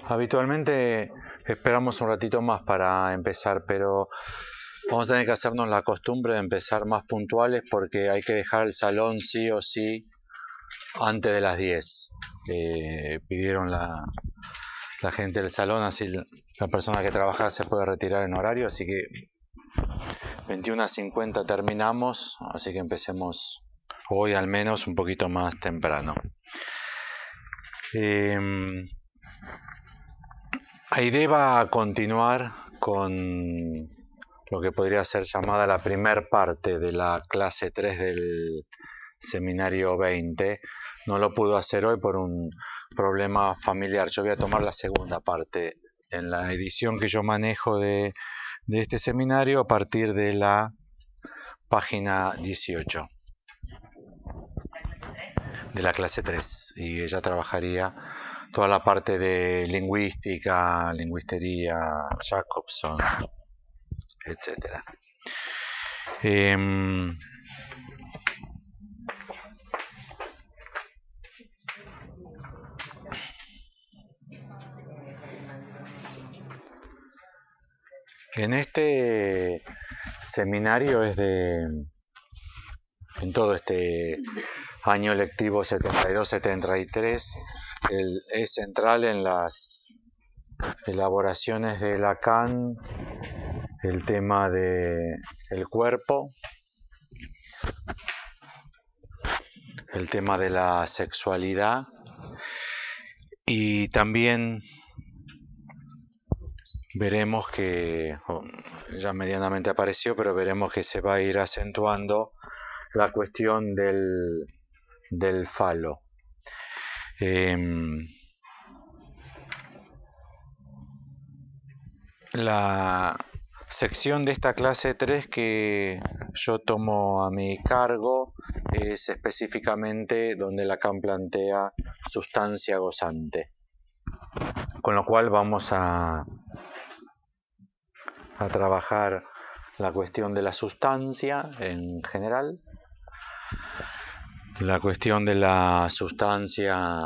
Habitualmente esperamos un ratito más para empezar, pero vamos a tener que hacernos la costumbre de empezar más puntuales porque hay que dejar el salón sí o sí antes de las 10. Pidieron la gente del salón, así la persona que trabaja se puede retirar en horario, así que 21:50 terminamos, así que empecemos hoy al menos un poquito más temprano. Aide va a continuar con lo que podría ser llamada la primer parte de la clase 3 del seminario 20. No lo pudo hacer hoy por un problema familiar. Yo voy a tomar la segunda parte en la edición que yo manejo de este seminario a partir de la página 18 de la clase 3, y ella trabajaría toda la parte de lingüística, lingüistería, Jacobson, etcétera. En este seminario en todo este año lectivo 72-73, es central en las elaboraciones de Lacan el tema de el cuerpo, el tema de la sexualidad, y también veremos que ya medianamente apareció, pero veremos que se va a ir acentuando la cuestión del falo. La sección de esta clase 3 que yo tomo a mi cargo es específicamente donde Lacan plantea sustancia gozante, con lo cual vamos a trabajar la cuestión de la sustancia en general, la cuestión de la sustancia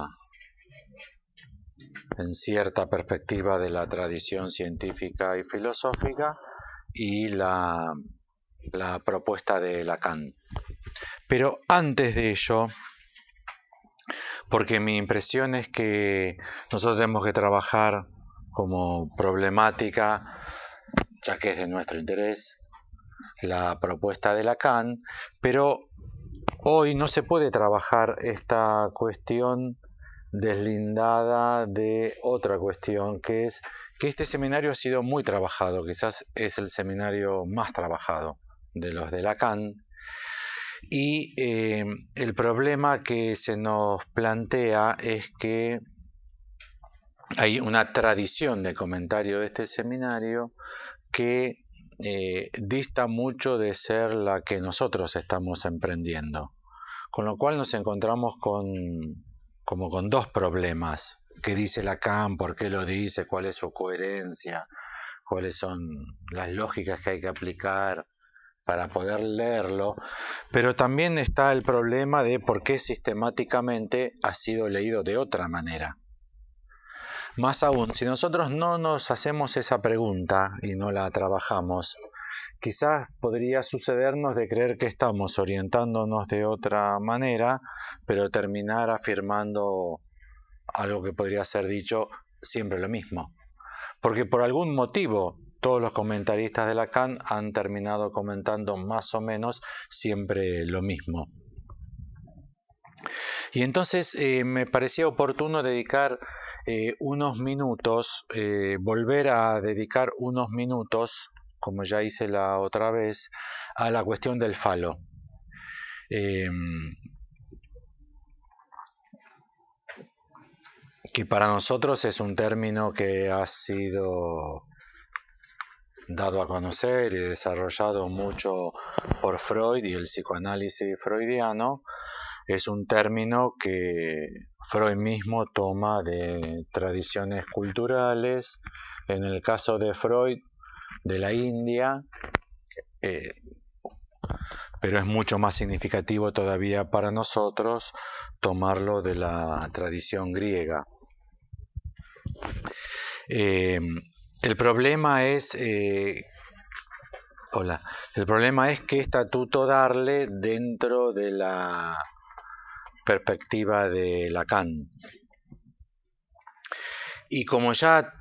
en cierta perspectiva de la tradición científica y filosófica, y la propuesta de Lacan. Pero antes de ello, porque mi impresión es que nosotros tenemos que trabajar como problemática, ya que es de nuestro interés, la propuesta de Lacan, pero hoy no se puede trabajar esta cuestión deslindada de otra cuestión, que es que este seminario ha sido muy trabajado, quizás es el seminario más trabajado de los de Lacan, y el problema que se nos plantea es que hay una tradición de comentario de este seminario que dista mucho de ser la que nosotros estamos emprendiendo, con lo cual nos encontramos como con dos problemas. ¿Qué dice Lacan? ¿Por qué lo dice? ¿Cuál es su coherencia? ¿Cuáles son las lógicas que hay que aplicar para poder leerlo? Pero también está el problema de por qué sistemáticamente ha sido leído de otra manera. Más aún, si nosotros no nos hacemos esa pregunta y no la trabajamos, quizás podría sucedernos de creer que estamos orientándonos de otra manera, pero terminar afirmando algo que podría ser dicho siempre lo mismo. Porque por algún motivo todos los comentaristas de Lacan han terminado comentando más o menos siempre lo mismo. Y entonces me parecía oportuno dedicar unos minutos, volver a dedicar unos minutos, como ya hice la otra vez, a la cuestión del falo. Que para nosotros es un término que ha sido dado a conocer y desarrollado mucho por Freud y el psicoanálisis freudiano. Es un término que Freud mismo toma de tradiciones culturales, en el caso de Freud, de la India, pero es mucho más significativo todavía para nosotros tomarlo de la tradición griega. El problema es qué estatuto darle dentro de la perspectiva de Lacan. Y como ya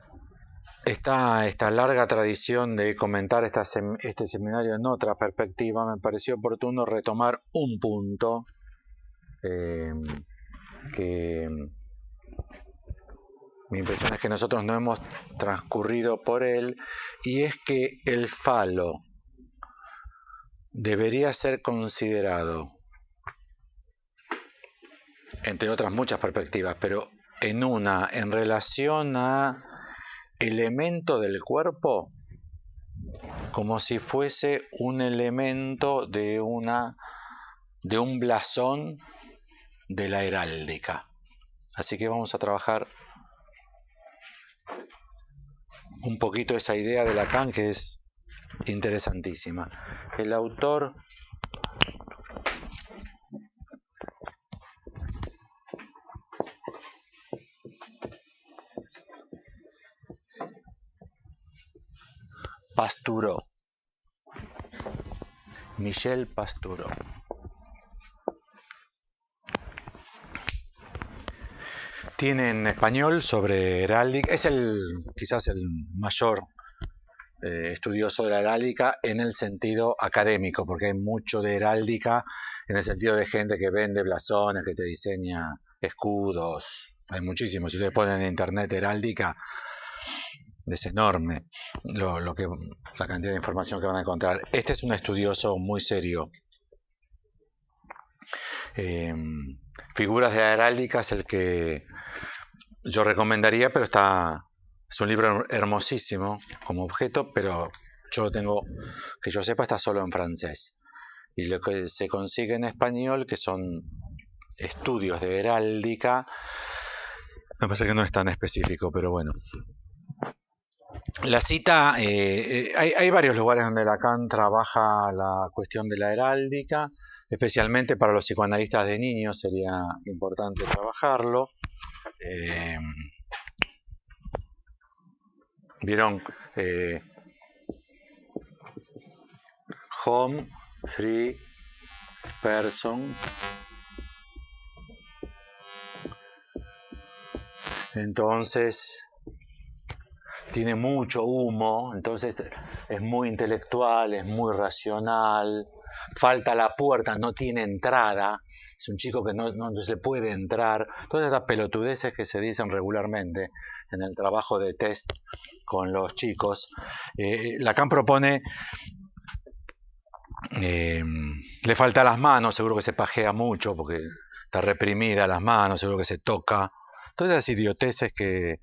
está esta larga tradición de comentar este seminario en otra perspectiva, me pareció oportuno retomar un punto que mi impresión es que nosotros no hemos transcurrido por él, y es que el falo debería ser considerado, entre otras muchas perspectivas, pero en relación a elemento del cuerpo, como si fuese un elemento de un blasón de la heráldica. Así que vamos a trabajar un poquito esa idea de Lacan, que es interesantísima. El autor Pastoureau, Michel Pastoureau. Tiene en español sobre heráldica, es quizás el mayor estudioso de la heráldica en el sentido académico, porque hay mucho de heráldica en el sentido de gente que vende blasones, que te diseña escudos, hay muchísimos. Si ustedes ponen en internet heráldica, es enorme la cantidad de información que van a encontrar. Este es un estudioso muy serio. Figuras de la heráldica es el que yo recomendaría, pero es un libro hermosísimo como objeto, pero yo lo tengo, que yo sepa, está solo en francés. Y lo que se consigue en español, que son estudios de heráldica, me parece que no es tan específico, pero bueno. La cita, hay varios lugares donde Lacan trabaja la cuestión de la heráldica, especialmente para los psicoanalistas de niños sería importante trabajarlo. ¿Vieron? Home, free, person. Entonces tiene mucho humo, entonces es muy intelectual, es muy racional, falta la puerta, no tiene entrada, es un chico que no se puede entrar. Todas esas pelotudeces que se dicen regularmente en el trabajo de test con los chicos. Lacan propone, le falta las manos, seguro que se pajea mucho porque está reprimida las manos, seguro que se toca. Todas esas idioteces que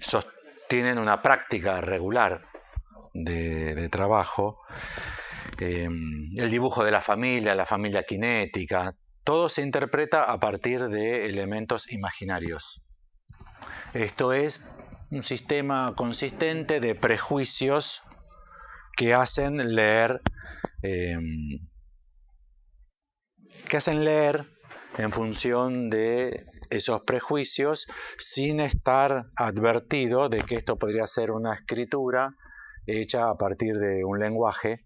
sostienen una práctica regular de trabajo. El dibujo de la familia cinética, todo se interpreta a partir de elementos imaginarios. Esto es un sistema consistente de prejuicios que hacen leer en función de esos prejuicios, sin estar advertido de que esto podría ser una escritura hecha a partir de un lenguaje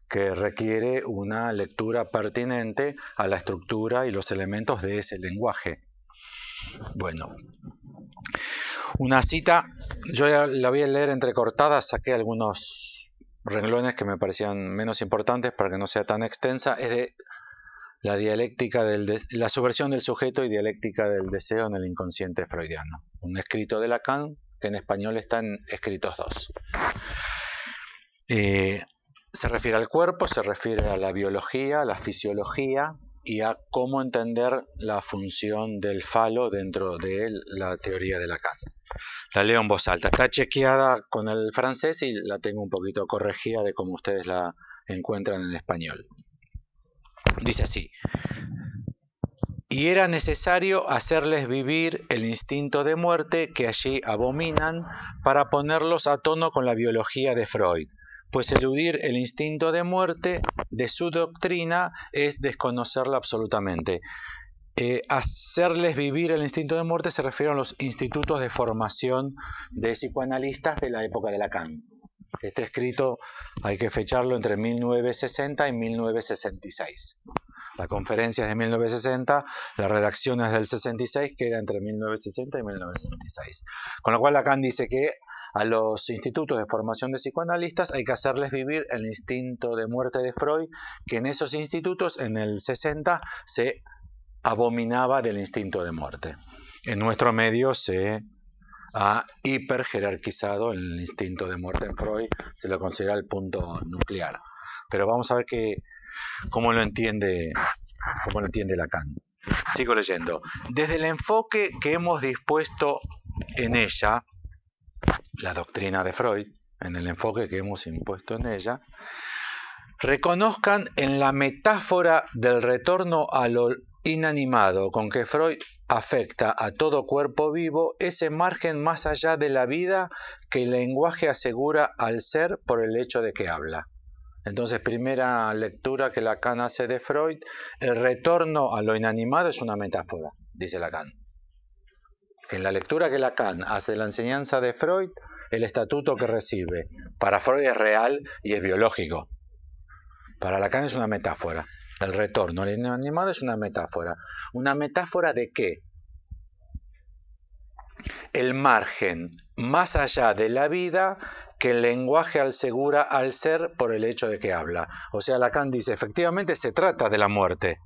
que requiere una lectura pertinente a la estructura y los elementos de ese lenguaje. Bueno, una cita, yo la voy a leer entrecortada, saqué algunos renglones que me parecían menos importantes para que no sea tan extensa. Es de la dialéctica la subversión del sujeto y dialéctica del deseo en el inconsciente freudiano, un escrito de Lacan que en español está en Escritos 2. Se refiere al cuerpo, se refiere a la biología, a la fisiología y a cómo entender la función del falo dentro de la teoría de Lacan. La leo en voz alta, está chequeada con el francés y la tengo un poquito corregida de cómo ustedes la encuentran en español. Dice así: y era necesario hacerles vivir el instinto de muerte que allí abominan para ponerlos a tono con la biología de Freud. pues eludir el instinto de muerte de su doctrina es desconocerla absolutamente. Hacerles vivir el instinto de muerte se refiere a los institutos de formación de psicoanalistas de la época de Lacan. Este escrito hay que fecharlo entre 1960 y 1966. La conferencia es de 1960, la redacción es del 66, queda entre 1960 y 1966. Con lo cual Lacan dice que a los institutos de formación de psicoanalistas hay que hacerles vivir el instinto de muerte de Freud, que en esos institutos, en el 60, se abominaba del instinto de muerte. En nuestro medio se ha hiperjerarquizado el instinto de muerte en Freud, se lo considera el punto nuclear. Pero vamos a ver cómo lo entiende Lacan. Sigo leyendo. Desde el enfoque que hemos dispuesto en ella, la doctrina de Freud, en el enfoque que hemos impuesto en ella, reconozcan en la metáfora del retorno a lo inanimado con que Freud afecta a todo cuerpo vivo ese margen más allá de la vida que el lenguaje asegura al ser por el hecho de que habla. Entonces, primera lectura que Lacan hace de Freud, el retorno a lo inanimado es una metáfora, dice Lacan. En la lectura que Lacan hace de la enseñanza de Freud, el estatuto que recibe para Freud es real y es biológico. Para Lacan es una metáfora. El retorno al inanimado es una metáfora. ¿Una metáfora de qué? El margen más allá de la vida que el lenguaje asegura al ser por el hecho de que habla. O sea, Lacan dice, efectivamente se trata de la muerte,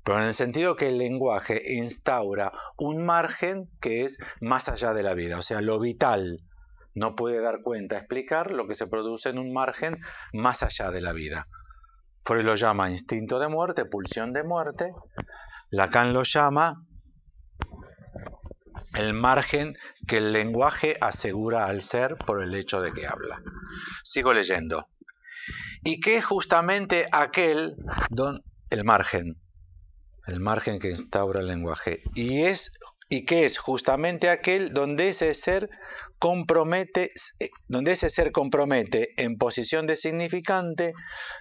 pero en el sentido que el lenguaje instaura un margen que es más allá de la vida. O sea, lo vital no puede dar cuenta, explicar lo que se produce en un margen más allá de la vida. Freud lo llama instinto de muerte, pulsión de muerte. Lacan lo llama el margen que el lenguaje asegura al ser por el hecho de que habla. Sigo leyendo. Y que es justamente aquel, el margen que instaura el lenguaje, y que es justamente aquel donde ese ser compromete en posición de significante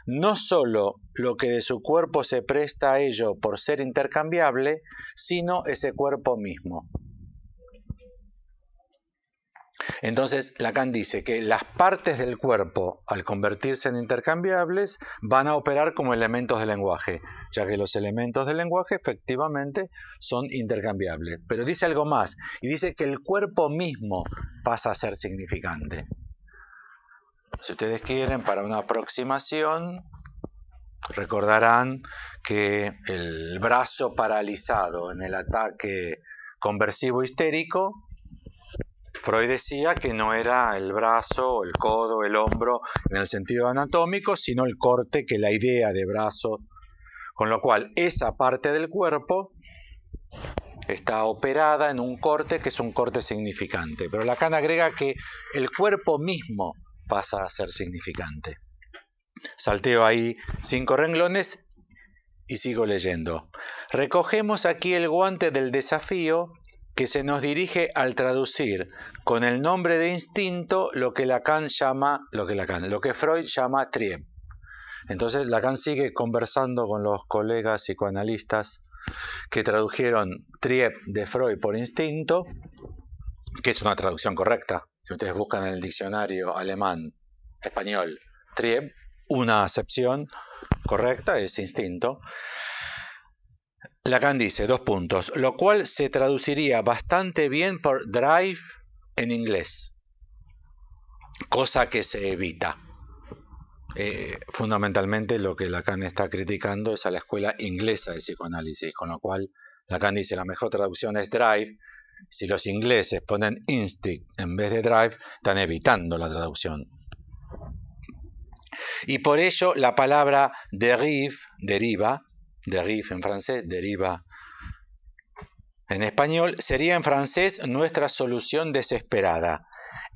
no sólo lo que de su cuerpo se presta a ello por ser intercambiable, sino ese cuerpo mismo. Entonces Lacan dice que las partes del cuerpo, al convertirse en intercambiables, van a operar como elementos del lenguaje, ya que los elementos del lenguaje efectivamente son intercambiables. Pero dice algo más, y dice que el cuerpo mismo pasa a ser significante. Si ustedes quieren, para una aproximación, recordarán que el brazo paralizado en el ataque conversivo histérico, Freud decía que no era el brazo, el codo, el hombro en el sentido anatómico, sino el corte, que la idea de brazo, con lo cual esa parte del cuerpo está operada en un corte que es un corte significante. Pero Lacan agrega que el cuerpo mismo pasa a ser significante. Salteo ahí 5 renglones y sigo leyendo. Recogemos aquí el guante del desafío que se nos dirige al traducir con el nombre de instinto lo que Freud llama trieb. Entonces Lacan sigue conversando con los colegas psicoanalistas que tradujeron trieb de Freud por instinto, que es una traducción correcta. Si ustedes buscan en el diccionario alemán, español, trieb, una acepción correcta es instinto. Lacan dice, 2 puntos, lo cual se traduciría bastante bien por drive en inglés, cosa que se evita. Fundamentalmente lo que Lacan está criticando es a la escuela inglesa de psicoanálisis, con lo cual Lacan dice la mejor traducción es drive. Si los ingleses ponen instinct en vez de drive, están evitando la traducción. Y por ello la palabra derive, deriva en francés, deriva en español, sería en francés nuestra solución desesperada.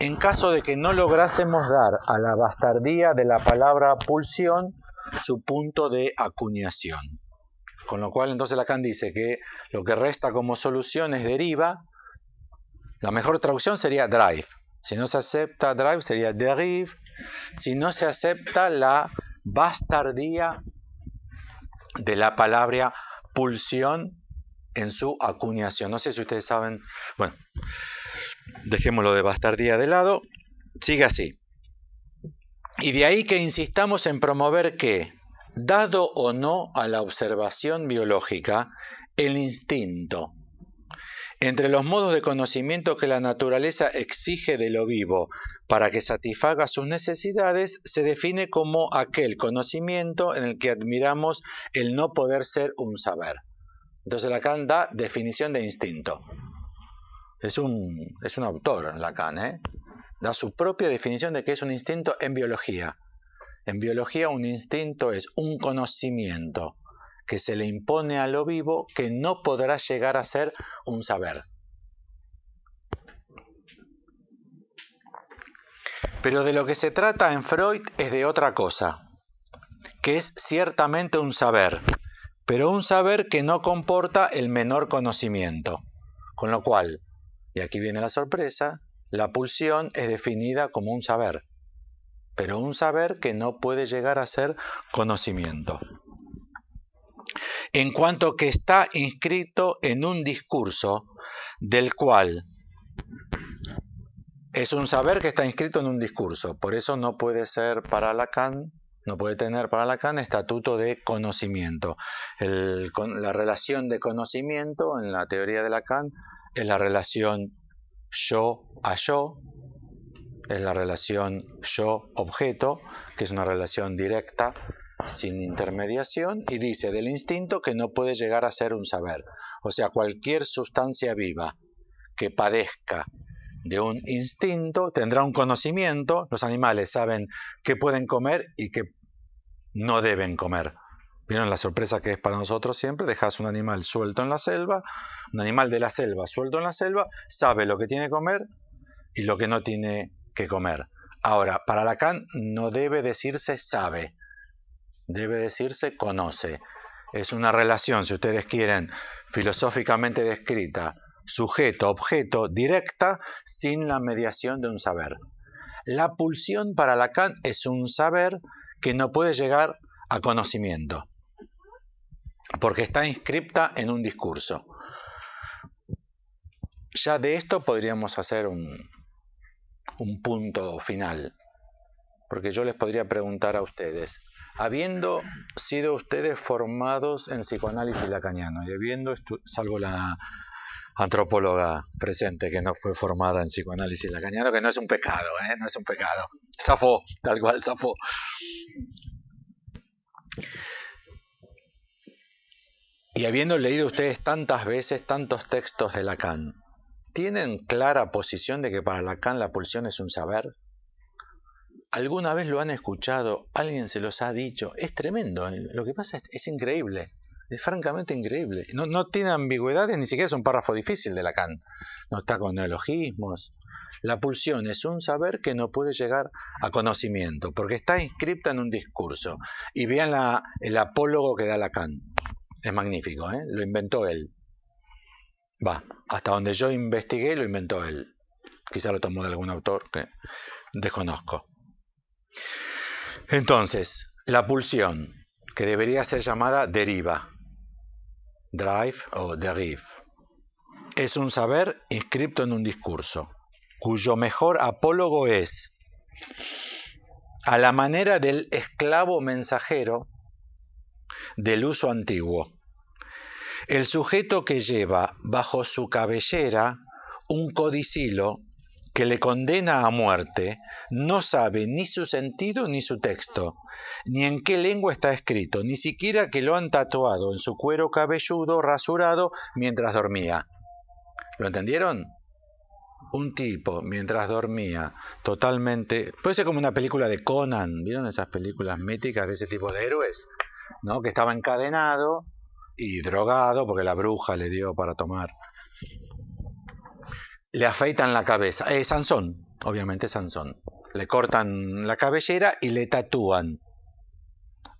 En caso de que no lográsemos dar a la bastardía de la palabra pulsión su punto de acuñación. Con lo cual entonces Lacan dice que lo que resta como solución es deriva. La mejor traducción sería drive. Si no se acepta drive sería derive. si no se acepta la bastardía de la palabra pulsión en su acuñación. No sé si ustedes saben, bueno, dejémoslo de bastardía de lado, sigue así. Y de ahí que insistamos en promover que, dado o no a la observación biológica, el instinto, entre los modos de conocimiento que la naturaleza exige de lo vivo para que satisfaga sus necesidades, se define como aquel conocimiento en el que admiramos el no poder ser un saber. Entonces Lacan da definición de instinto. Es un autor Lacan, da su propia definición de qué es un instinto en biología. En biología un instinto es un conocimiento que se le impone a lo vivo que no podrá llegar a ser un saber. Pero de lo que se trata en Freud es de otra cosa, que es ciertamente un saber, pero un saber que no comporta el menor conocimiento. Con lo cual, y aquí viene la sorpresa, la pulsión es definida como un saber, pero un saber que no puede llegar a ser conocimiento. En cuanto que está inscrito en un discurso del cual es un saber que está inscrito en un discurso, por eso no puede ser para Lacan, no puede tener para Lacan estatuto de conocimiento. La relación de conocimiento en la teoría de Lacan es la relación yo a yo, es la relación yo-objeto, que es una relación directa, sin intermediación, y dice del instinto que no puede llegar a ser un saber. O sea, cualquier sustancia viva que padezca de un instinto tendrá un conocimiento. Los animales saben qué pueden comer y qué no deben comer. ¿Vieron la sorpresa que es para nosotros siempre? Dejas un animal suelto en la selva, un animal de la selva suelto en la selva, sabe lo que tiene que comer y lo que no tiene que comer. Ahora, para Lacan no debe decirse sabe, debe decirse conoce. Es una relación, si ustedes quieren, filosóficamente descrita, sujeto-objeto directa, sin la mediación de un saber. La pulsión para Lacan es un saber que no puede llegar a conocimiento, porque está inscripta en un discurso. Ya de esto podríamos hacer un punto final, porque yo les podría preguntar a ustedes, habiendo sido ustedes formados en psicoanálisis lacaniano y habiendo, salvo la antropóloga presente que no fue formada en psicoanálisis lacaniano, que no es un pecado, no es un pecado, zafó, tal cual zafó. Y habiendo leído ustedes tantas veces tantos textos de Lacan, ¿tienen clara posición de que para Lacan la pulsión es un saber? ¿Alguna vez lo han escuchado? ¿Alguien se los ha dicho? Es tremendo, lo que pasa es increíble, es francamente increíble. No tiene ambigüedades, ni siquiera es un párrafo difícil de Lacan, no está con neologismos. La pulsión es un saber que no puede llegar a conocimiento, porque está inscripta en un discurso. Y vean el apólogo que da Lacan, es magnífico, lo inventó él. Hasta donde yo investigué lo inventó él. Quizá lo tomó de algún autor que desconozco. Entonces, la pulsión, que debería ser llamada deriva, drive o derive, es un saber inscripto en un discurso, cuyo mejor apólogo es, a la manera del esclavo mensajero del uso antiguo, el sujeto que lleva bajo su cabellera un codicilo que le condena a muerte, no sabe ni su sentido ni su texto, ni en qué lengua está escrito, ni siquiera que lo han tatuado en su cuero cabelludo rasurado mientras dormía. ¿Lo entendieron? Un tipo, mientras dormía, totalmente... Puede ser como una película de Conan, ¿vieron esas películas míticas de ese tipo de héroes? ¿No? Que estaba encadenado y drogado porque la bruja le dio para tomar. Le afeitan la cabeza. Sansón, obviamente Sansón. Le cortan la cabellera y le tatúan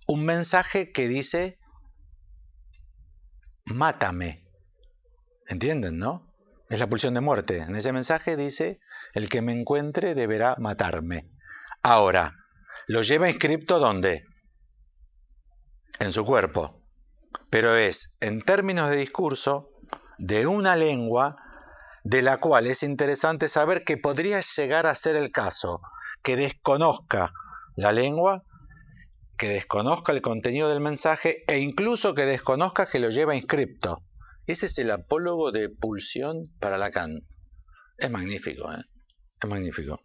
un mensaje que dice: mátame. ¿Entienden, no? Es la pulsión de muerte. En ese mensaje dice: el que me encuentre deberá matarme. Ahora, lo lleva inscripto ¿dónde? En su cuerpo. Pero es en términos de discurso de una lengua de la cual es interesante saber que podría llegar a ser el caso que desconozca la lengua, que desconozca el contenido del mensaje e incluso que desconozca que lo lleva inscripto. Ese es el apólogo de Pulsión para Lacan. Es magnífico, ¿eh? Es magnífico.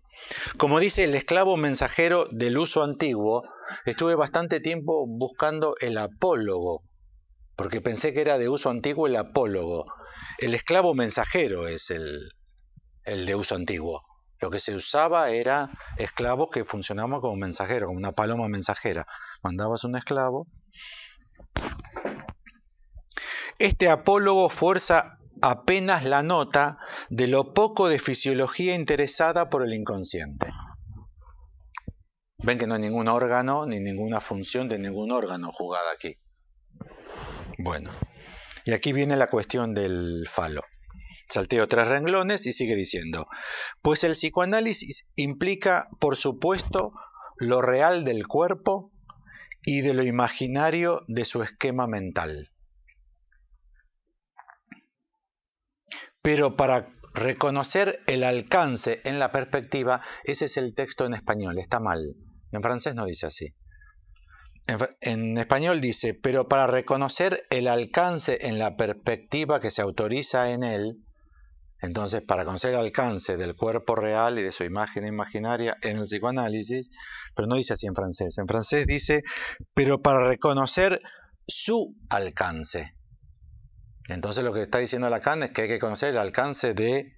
Como dice el esclavo mensajero del uso antiguo, estuve bastante tiempo buscando el apólogo, porque pensé que era de uso antiguo el apólogo. El esclavo mensajero es el de uso antiguo. Lo que se usaba era esclavos que funcionaban como mensajeros, como una paloma mensajera. Mandabas un esclavo. Este apólogo fuerza apenas la nota de lo poco de fisiología interesada por el inconsciente. Ven que no hay ningún órgano ni ninguna función de ningún órgano jugada aquí. Bueno, y aquí viene la cuestión del falo. Salteo 3 renglones y sigue diciendo: pues el psicoanálisis implica, por supuesto, lo real del cuerpo y de lo imaginario de su esquema mental. Pero para reconocer el alcance en la perspectiva, ese es el texto en español, está mal. En francés no dice así. En español dice: pero para reconocer el alcance en la perspectiva que se autoriza en él. Entonces, para conocer el alcance del cuerpo real y de su imagen imaginaria en el psicoanálisis, pero no dice así en francés. En francés dice: pero para reconocer su alcance. Entonces lo que está diciendo Lacan es que hay que conocer el alcance de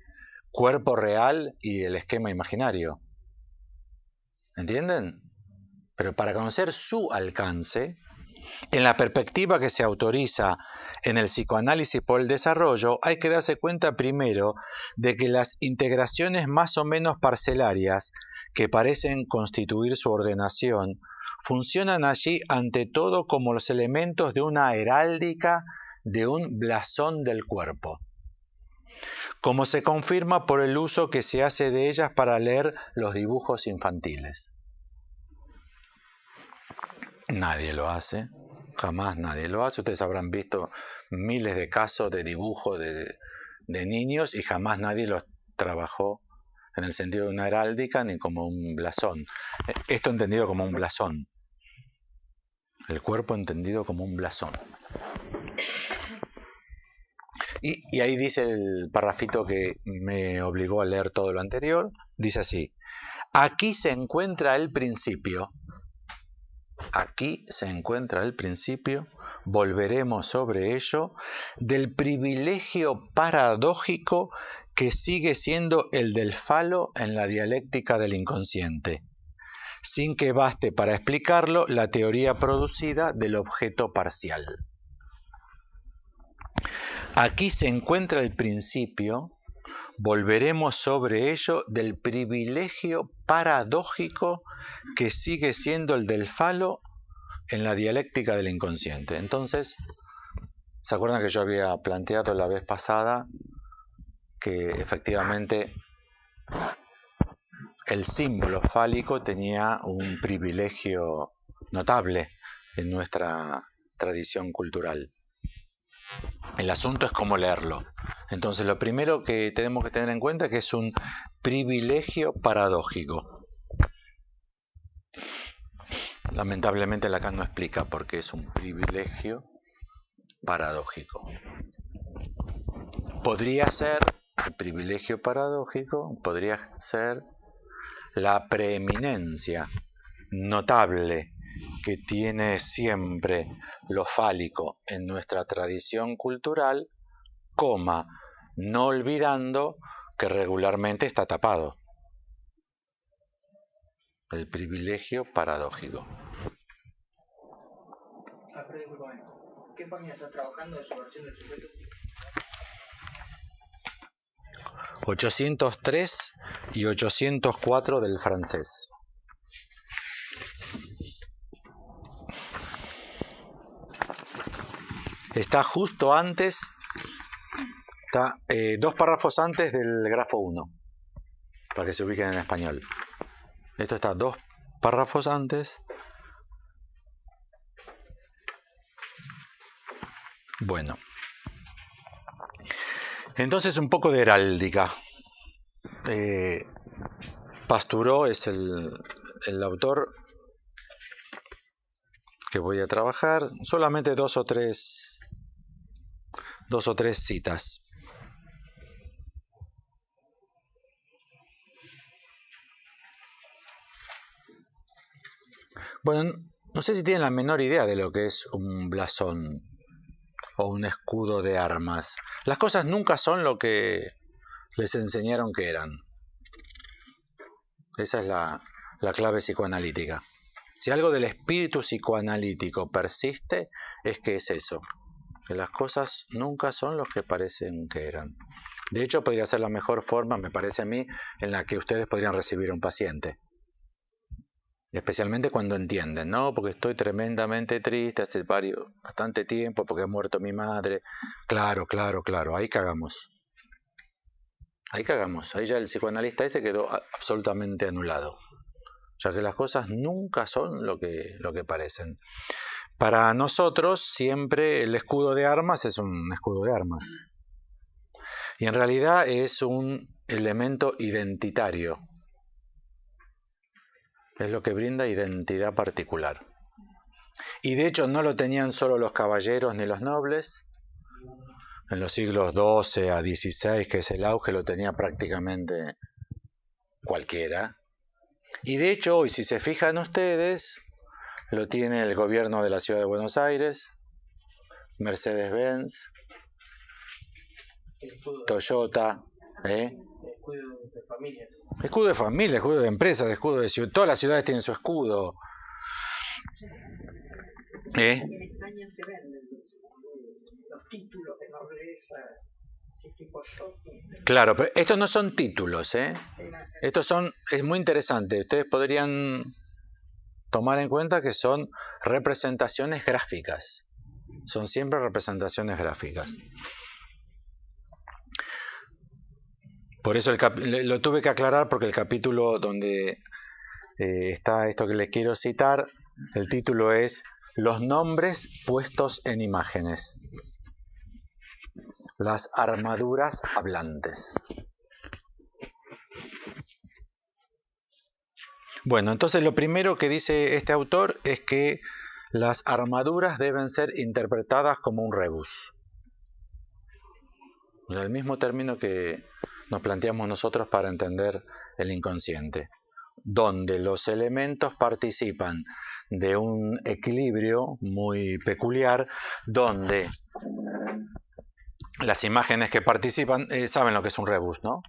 cuerpo real y el esquema imaginario. ¿Entienden? Pero para conocer su alcance, en la perspectiva que se autoriza en el psicoanálisis por el desarrollo, hay que darse cuenta primero de que las integraciones más o menos parcelarias que parecen constituir su ordenación funcionan allí ante todo como los elementos de una heráldica de un blasón del cuerpo, como se confirma por el uso que se hace de ellas para leer los dibujos infantiles. Nadie lo hace, jamás nadie lo hace. Ustedes habrán visto miles de casos de dibujos de niños y jamás nadie los trabajó en el sentido de una heráldica ni como un blasón. Esto entendido como un blasón. El cuerpo entendido como un blasón. Y ahí dice el parrafito que me obligó a leer todo lo anterior. Dice así: aquí se encuentra el principio. Aquí se encuentra el principio, volveremos sobre ello, del privilegio paradójico que sigue siendo el del falo en la dialéctica del inconsciente, sin que baste para explicarlo la teoría producida del objeto parcial. Aquí se encuentra el principio, volveremos sobre ello, del privilegio paradójico que sigue siendo el del falo en la dialéctica del inconsciente. Entonces, ¿se acuerdan que yo había planteado la vez pasada que efectivamente el símbolo fálico tenía un privilegio notable en nuestra tradición cultural? El asunto es cómo leerlo. Entonces, lo primero que tenemos que tener en cuenta es que es un privilegio paradójico. Lamentablemente Lacan no explica por qué es un privilegio paradójico. Podría ser, el privilegio paradójico podría ser la preeminencia notable que tiene siempre lo fálico en nuestra tradición cultural, no olvidando que regularmente está tapado. El privilegio paradójico. ¿Qué página estás trabajando de su versión del sujeto? 803 y 804 del francés. Está justo antes, está 2 párrafos antes del grafo 1, para que se ubiquen en español. Esto está 2 párrafos antes. Bueno, entonces un poco de heráldica. Pastureau es el autor que voy a trabajar. Solamente dos o tres citas. Bueno, no sé si tienen la menor idea de lo que es un blasón o un escudo de armas. Las cosas nunca son lo que les enseñaron que eran. Esa es la clave psicoanalítica. Si algo del espíritu psicoanalítico persiste, es que es eso, que las cosas nunca son lo que parecen que eran. De hecho, podría ser la mejor forma, me parece a mí, en la que ustedes podrían recibir a un paciente. Especialmente cuando entienden, ¿no? Porque estoy tremendamente triste hace bastante tiempo porque ha muerto mi madre. Claro, ahí cagamos. Ahí ya el psicoanalista ese quedó absolutamente anulado. Ya que las cosas nunca son lo que parecen. Para nosotros siempre el escudo de armas es un escudo de armas. Y en realidad es un elemento identitario. Es lo que brinda identidad particular. Y de hecho no lo tenían solo los caballeros ni los nobles. En los siglos XII a XVI, que es el auge, lo tenía prácticamente cualquiera. Y de hecho hoy, si se fijan ustedes, lo tiene el gobierno de la ciudad de Buenos Aires, Mercedes-Benz, Toyota, Escudo de familias. Escudo de familia, escudo de empresas, escudo de ciudad. Todas las ciudades tienen su escudo. En España se venden los títulos de nobleza, tipo shopping. Claro, pero estos no son títulos, es muy interesante. Ustedes podrían tomar en cuenta que son representaciones gráficas. Son siempre representaciones gráficas. Por eso lo tuve que aclarar, porque el capítulo donde está esto que les quiero citar, el título es Los nombres puestos en imágenes. Las armaduras hablantes. Bueno, entonces lo primero que dice este autor es que las armaduras deben ser interpretadas como un rebus. El mismo término que nos planteamos nosotros para entender el inconsciente, donde los elementos participan de un equilibrio muy peculiar, donde las imágenes que participan saben lo que es un rebus, ¿no?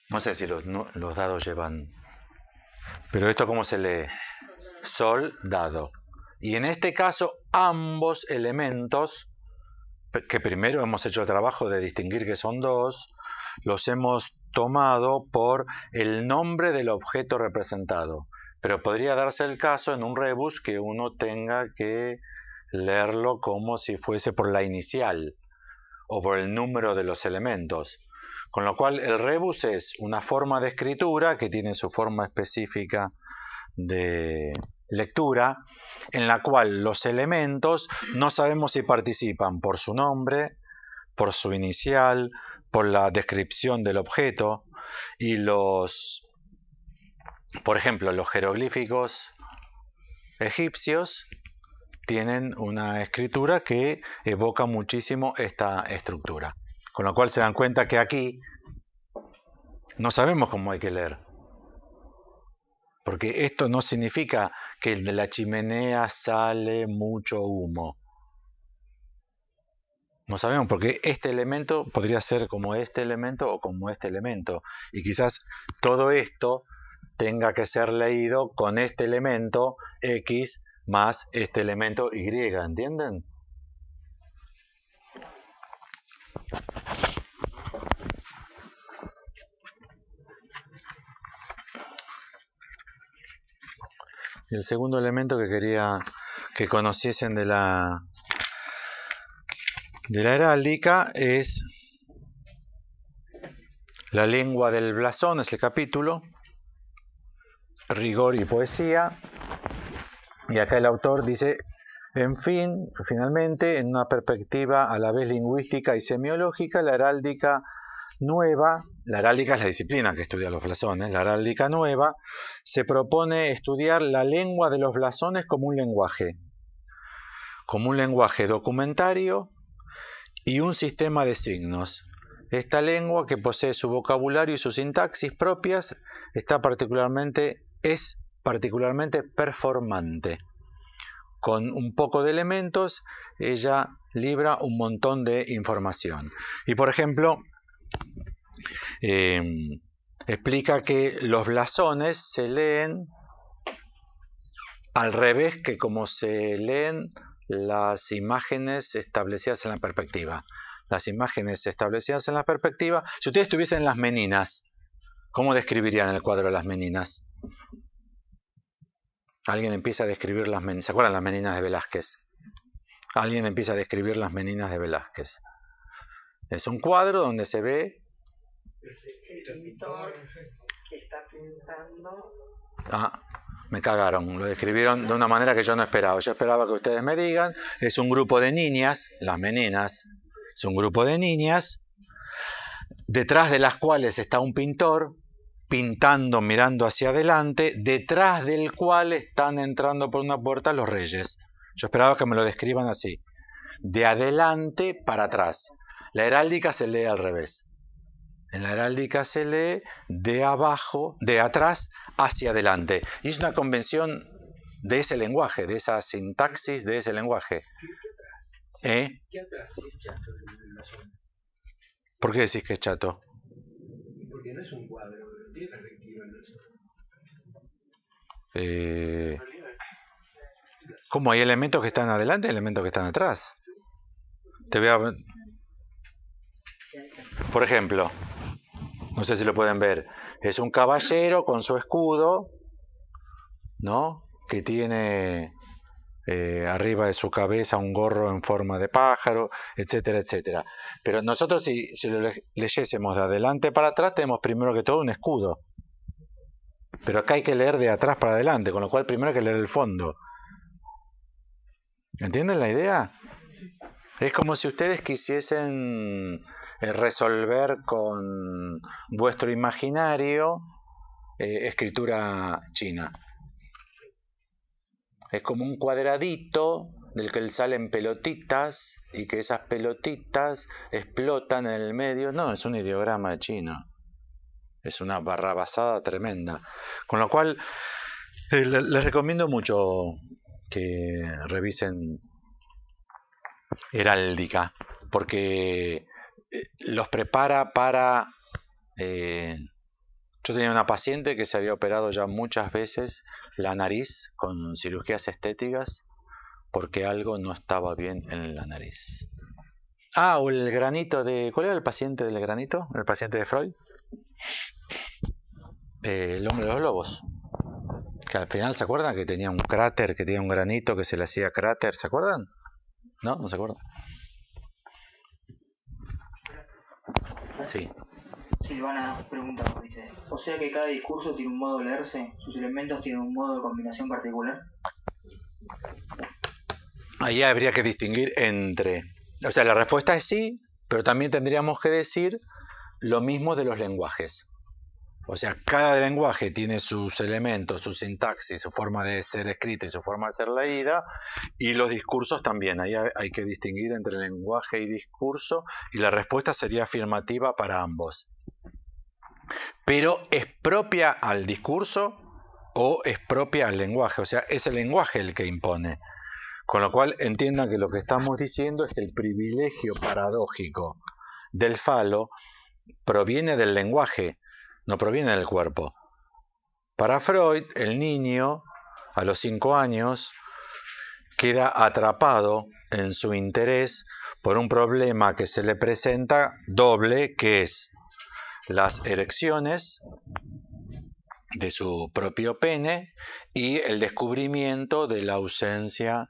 No sé si los dados llevan... Pero esto, ¿cómo se lee? Sol, dado. Y en este caso, ambos elementos, que primero hemos hecho el trabajo de distinguir que son dos, los hemos tomado por el nombre del objeto representado. Pero podría darse el caso en un rebus que uno tenga que leerlo como si fuese por la inicial o por el número de los elementos. Con lo cual el rebus es una forma de escritura que tiene su forma específica de lectura, en la cual los elementos no sabemos si participan por su nombre, por su inicial, por la descripción del objeto, y por ejemplo, los jeroglíficos egipcios tienen una escritura que evoca muchísimo esta estructura. Con lo cual se dan cuenta que aquí no sabemos cómo hay que leer. Porque esto no significa que de la chimenea sale mucho humo. No sabemos, porque este elemento podría ser como este elemento o como este elemento. Y quizás todo esto tenga que ser leído con este elemento X más este elemento Y, ¿entienden? Y el segundo elemento que quería que conociesen de la heráldica es la lengua del blasón, es el capítulo, rigor y poesía. Y acá el autor dice, en fin, finalmente, en una perspectiva a la vez lingüística y semiológica, la heráldica nueva, la heráldica es la disciplina que estudia los blasones, la heráldica nueva se propone estudiar la lengua de los blasones como un lenguaje documentario y un sistema de signos. Esta lengua, que posee su vocabulario y su sintaxis propias, es particularmente performante. Con un poco de elementos, ella libra un montón de información. Y por ejemplo, explica que los blasones se leen al revés que como se leen las imágenes establecidas en la perspectiva. Las imágenes establecidas en la perspectiva, si ustedes tuviesen las meninas, ¿cómo describirían el cuadro de las meninas? Alguien empieza a describir las meninas. ¿Se acuerdan las meninas de Velázquez? Alguien empieza a describir las meninas de Velázquez. Es un cuadro donde se ve el pintor que está pintando. Me cagaron, lo describieron de una manera que yo no esperaba. Yo esperaba que ustedes me digan, es un grupo de niñas, las meninas, es un grupo de niñas, detrás de las cuales está un pintor, pintando, mirando hacia adelante, detrás del cual están entrando por una puerta los reyes. Yo esperaba que me lo describan así, de adelante para atrás. La heráldica se lee al revés. En la heráldica se lee de atrás hacia adelante. Y es una convención de ese lenguaje, de esa sintaxis de ese lenguaje. ¿Qué atrás es chato el blasón? ¿Por qué decís que es chato? Porque no es un cuadro, no tiene perspectiva el blasón. ¿Cómo hay elementos que están adelante y elementos que están atrás? Por ejemplo, no sé si lo pueden ver, es un caballero con su escudo, ¿no? Que tiene arriba de su cabeza un gorro en forma de pájaro, etcétera, etcétera. Pero nosotros si lo leyésemos de adelante para atrás, tenemos primero que todo un escudo. Pero acá hay que leer de atrás para adelante, con lo cual primero hay que leer el fondo. ¿Entienden la idea? Es como si ustedes quisiesen resolver con vuestro imaginario escritura china. Es como un cuadradito del que salen pelotitas y que esas pelotitas explotan en el medio. No, es un ideograma chino. Es una barrabasada tremenda. Con lo cual, les recomiendo mucho que revisen heráldica, porque los prepara para... yo tenía una paciente que se había operado ya muchas veces la nariz con cirugías estéticas porque algo no estaba bien en la nariz. O el granito de... ¿Cuál era el paciente del granito? ¿El paciente de Freud? El hombre de los lobos. Que al final, ¿se acuerdan? Que tenía un cráter, que tenía un granito que se le hacía cráter, ¿se acuerdan? ¿No? ¿No se acuerdan? Sí. Silvana pregunta, dice, o sea que cada discurso tiene un modo de leerse, sus elementos tienen un modo de combinación particular. Ahí habría que distinguir entre... O sea, la respuesta es sí, pero también tendríamos que decir lo mismo de los lenguajes. O sea, cada lenguaje tiene sus elementos, su sintaxis, su forma de ser escrita y su forma de ser leída, y los discursos también. Ahí hay que distinguir entre lenguaje y discurso, y la respuesta sería afirmativa para ambos. Pero ¿es propia al discurso o es propia al lenguaje? O sea, es el lenguaje el que impone. Con lo cual entiendan que lo que estamos diciendo es que el privilegio paradójico del falo proviene del lenguaje, no proviene del cuerpo. Para Freud, el niño, a los 5 años, queda atrapado en su interés por un problema que se le presenta doble, que es las erecciones de su propio pene y el descubrimiento de la ausencia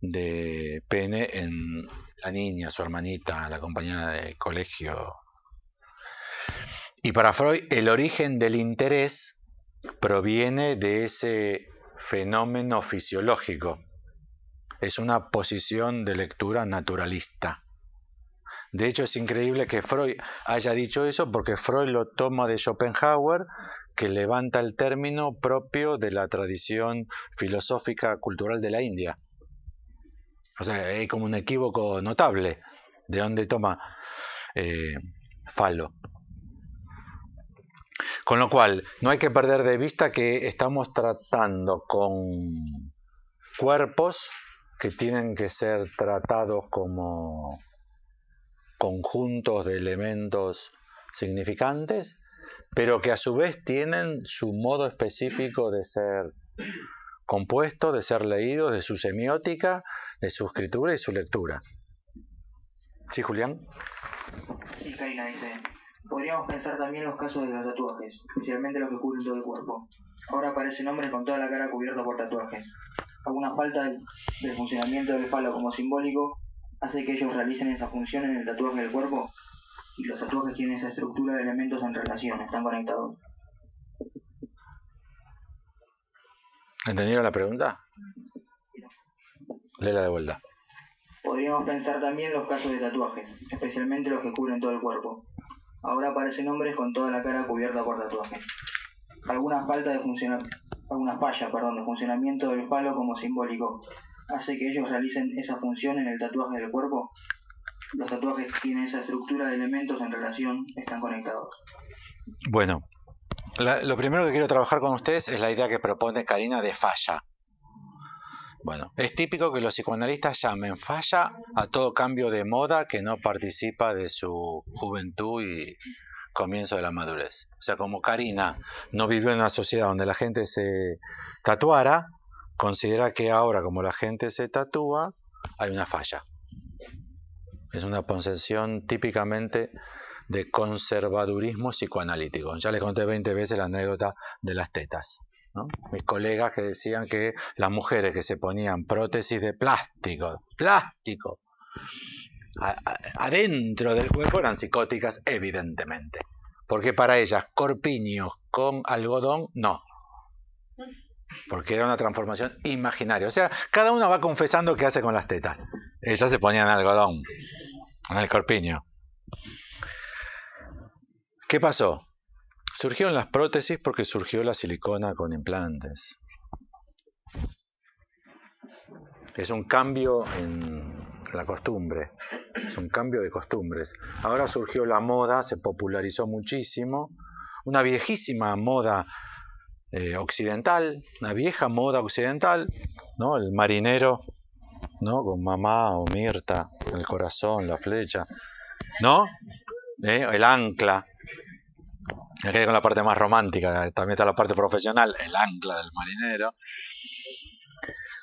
de pene en la niña, su hermanita, la compañera de colegio. Y para Freud el origen del interés proviene de ese fenómeno fisiológico. Es una posición de lectura naturalista. De hecho, es increíble que Freud haya dicho eso porque Freud lo toma de Schopenhauer, que levanta el término propio de la tradición filosófica cultural de la India. O sea, hay como un equívoco notable de dónde toma Falo. Con lo cual, no hay que perder de vista que estamos tratando con cuerpos que tienen que ser tratados como conjuntos de elementos significantes, pero que a su vez tienen su modo específico de ser compuestos, de ser leídos, de su semiótica, de su escritura y su lectura. ¿Sí, Julián? Sí, Karina dice, podríamos pensar también los casos de los tatuajes, especialmente los que cubren todo el cuerpo. Ahora aparecen hombres con toda la cara cubierta por tatuajes. Alguna falta del funcionamiento del falo como simbólico hace que ellos realicen esa función en el tatuaje del cuerpo, y los tatuajes tienen esa estructura de elementos en relación, están conectados. ¿Entendieron la pregunta? Léela de vuelta. Podríamos pensar también los casos de tatuajes, especialmente los que cubren todo el cuerpo. Ahora aparecen hombres con toda la cara cubierta por tatuajes. Alguna falla de funcionamiento del falo como simbólico hace que ellos realicen esa función en el tatuaje del cuerpo. Los tatuajes tienen esa estructura de elementos en relación, están conectados. Bueno, lo primero que quiero trabajar con ustedes es la idea que propone Karina de falla. Bueno, es típico que los psicoanalistas llamen falla a todo cambio de moda que no participa de su juventud y comienzo de la madurez. O sea, como Karina no vivió en una sociedad donde la gente se tatuara, considera que ahora, como la gente se tatúa, hay una falla. Es una concepción típicamente de conservadurismo psicoanalítico. Ya les conté 20 veces la anécdota de las tetas, ¿no? Mis colegas que decían que las mujeres que se ponían prótesis de plástico adentro del cuerpo eran psicóticas, evidentemente, porque para ellas corpiños con algodón no, porque era una transformación imaginaria. O sea, cada una va confesando qué hace con las tetas. Ellas se ponían algodón en el corpiño. ¿Qué pasó? Surgieron las prótesis porque surgió la silicona con implantes. Es un cambio en la costumbre, es un cambio de costumbres. Ahora surgió la moda, se popularizó muchísimo, una viejísima moda occidental, una vieja moda occidental, ¿no? El marinero, ¿no? Con mamá o Mirta, el corazón, la flecha, ¿no? El ancla. Me quedé con la parte más romántica, también está la parte profesional, el ancla del marinero.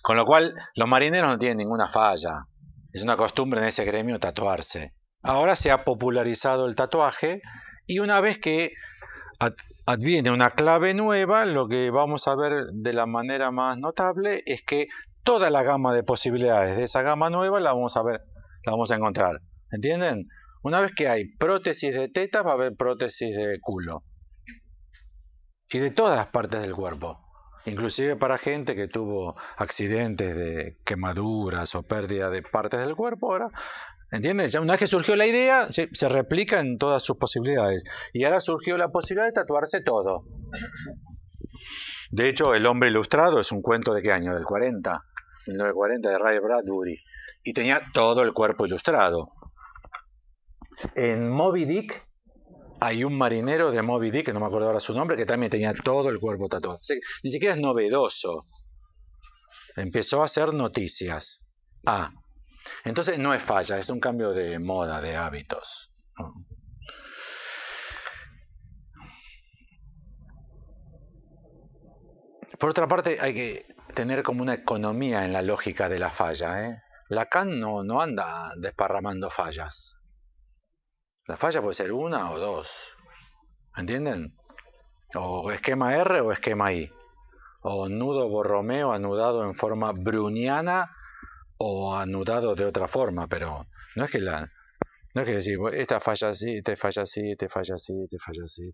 Con lo cual, los marineros no tienen ninguna falla. Es una costumbre en ese gremio tatuarse. Ahora se ha popularizado el tatuaje y una vez que adviene una clave nueva, lo que vamos a ver de la manera más notable es que toda la gama de posibilidades de esa gama nueva la vamos a encontrar. ¿Entienden? Una vez que hay prótesis de tetas, va a haber prótesis de culo. Y de todas las partes del cuerpo. Inclusive para gente que tuvo accidentes de quemaduras o pérdida de partes del cuerpo. Ahora, ¿entienden? Ya una vez que surgió la idea, se replica en todas sus posibilidades. Y ahora surgió la posibilidad de tatuarse todo. De hecho, El hombre ilustrado es un cuento de ¿qué año? Del 40. 1940, de Ray Bradbury. Y tenía todo el cuerpo ilustrado. En Moby Dick hay un marinero de Moby Dick, que no me acuerdo ahora su nombre, que también tenía todo el cuerpo tatuado. O sea, ni siquiera es novedoso. Empezó a hacer noticias. Entonces no es falla, es un cambio de moda, de hábitos. Por otra parte, hay que tener como una economía en la lógica de la falla. Lacan no anda desparramando fallas. La falla puede ser una o dos. ¿Entienden? o esquema R o esquema I, o nudo Borromeo anudado en forma browniana o anudado de otra forma, pero no es que no es que decir, esta falla así, te falla así, te falla así, te falla así.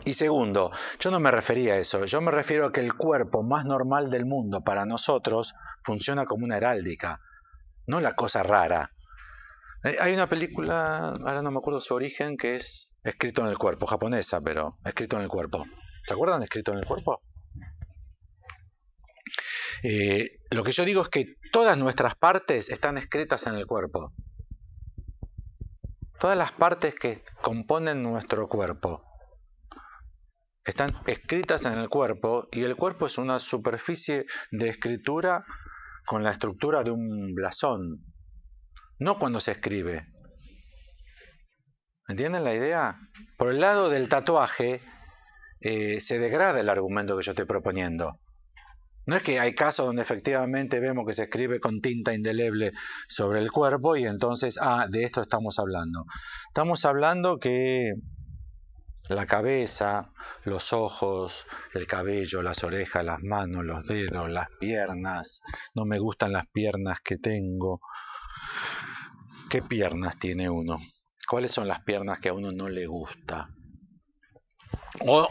Y segundo, yo no me refería a eso, yo me refiero a que el cuerpo más normal del mundo para nosotros funciona como una heráldica, no la cosa rara. Hay una película, ahora no me acuerdo su origen, que es Escrito en el cuerpo, japonesa, pero Escrito en el cuerpo. ¿Se acuerdan de Escrito en el cuerpo? Lo que yo digo es que todas nuestras partes están escritas en el cuerpo. Todas las partes que componen nuestro cuerpo están escritas en el cuerpo, y el cuerpo es una superficie de escritura con la estructura de un blasón, no cuando se escribe. ¿Entienden la idea? Por el lado del tatuaje se degrada el argumento que yo estoy proponiendo. No es que hay casos donde efectivamente vemos que se escribe con tinta indeleble sobre el cuerpo y entonces, de esto estamos hablando. Estamos hablando que la cabeza, los ojos, el cabello, las orejas, las manos, los dedos, las piernas. No me gustan las piernas que tengo. ¿Qué piernas tiene uno? ¿Cuáles son las piernas que a uno no le gusta? O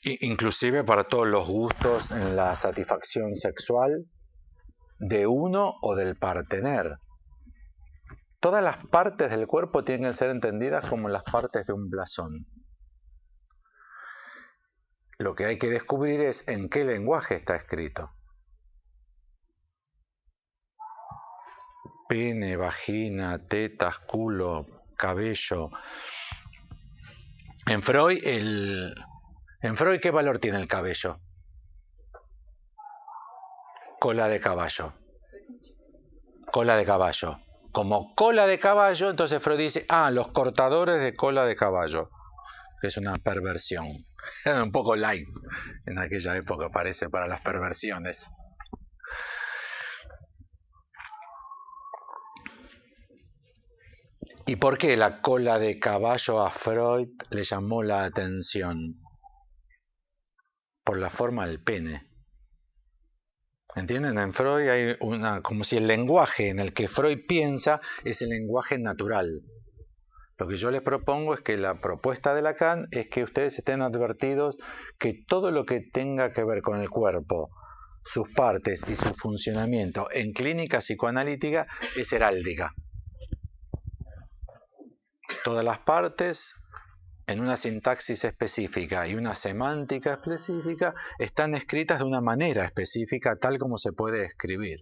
inclusive para todos los gustos en la satisfacción sexual de uno o del partener. Todas las partes del cuerpo tienen que ser entendidas como las partes de un blasón. Lo que hay que descubrir es en qué lenguaje está escrito. Pene, vagina, tetas, culo, cabello. En Freud, ¿qué valor tiene el cabello? Cola de caballo. Cola de caballo. Como cola de caballo, entonces Freud dice, los cortadores de cola de caballo, que es una perversión. Era un poco light en aquella época, parece, para las perversiones. ¿Y por qué la cola de caballo a Freud le llamó la atención? Por la forma del pene. ¿Entienden? En Freud hay como si el lenguaje en el que Freud piensa es el lenguaje natural. Lo que yo les propongo es que la propuesta de Lacan es que ustedes estén advertidos que todo lo que tenga que ver con el cuerpo, sus partes y su funcionamiento en clínica psicoanalítica es heráldica. Todas las partes, en una sintaxis específica y una semántica específica, están escritas de una manera específica, tal como se puede escribir.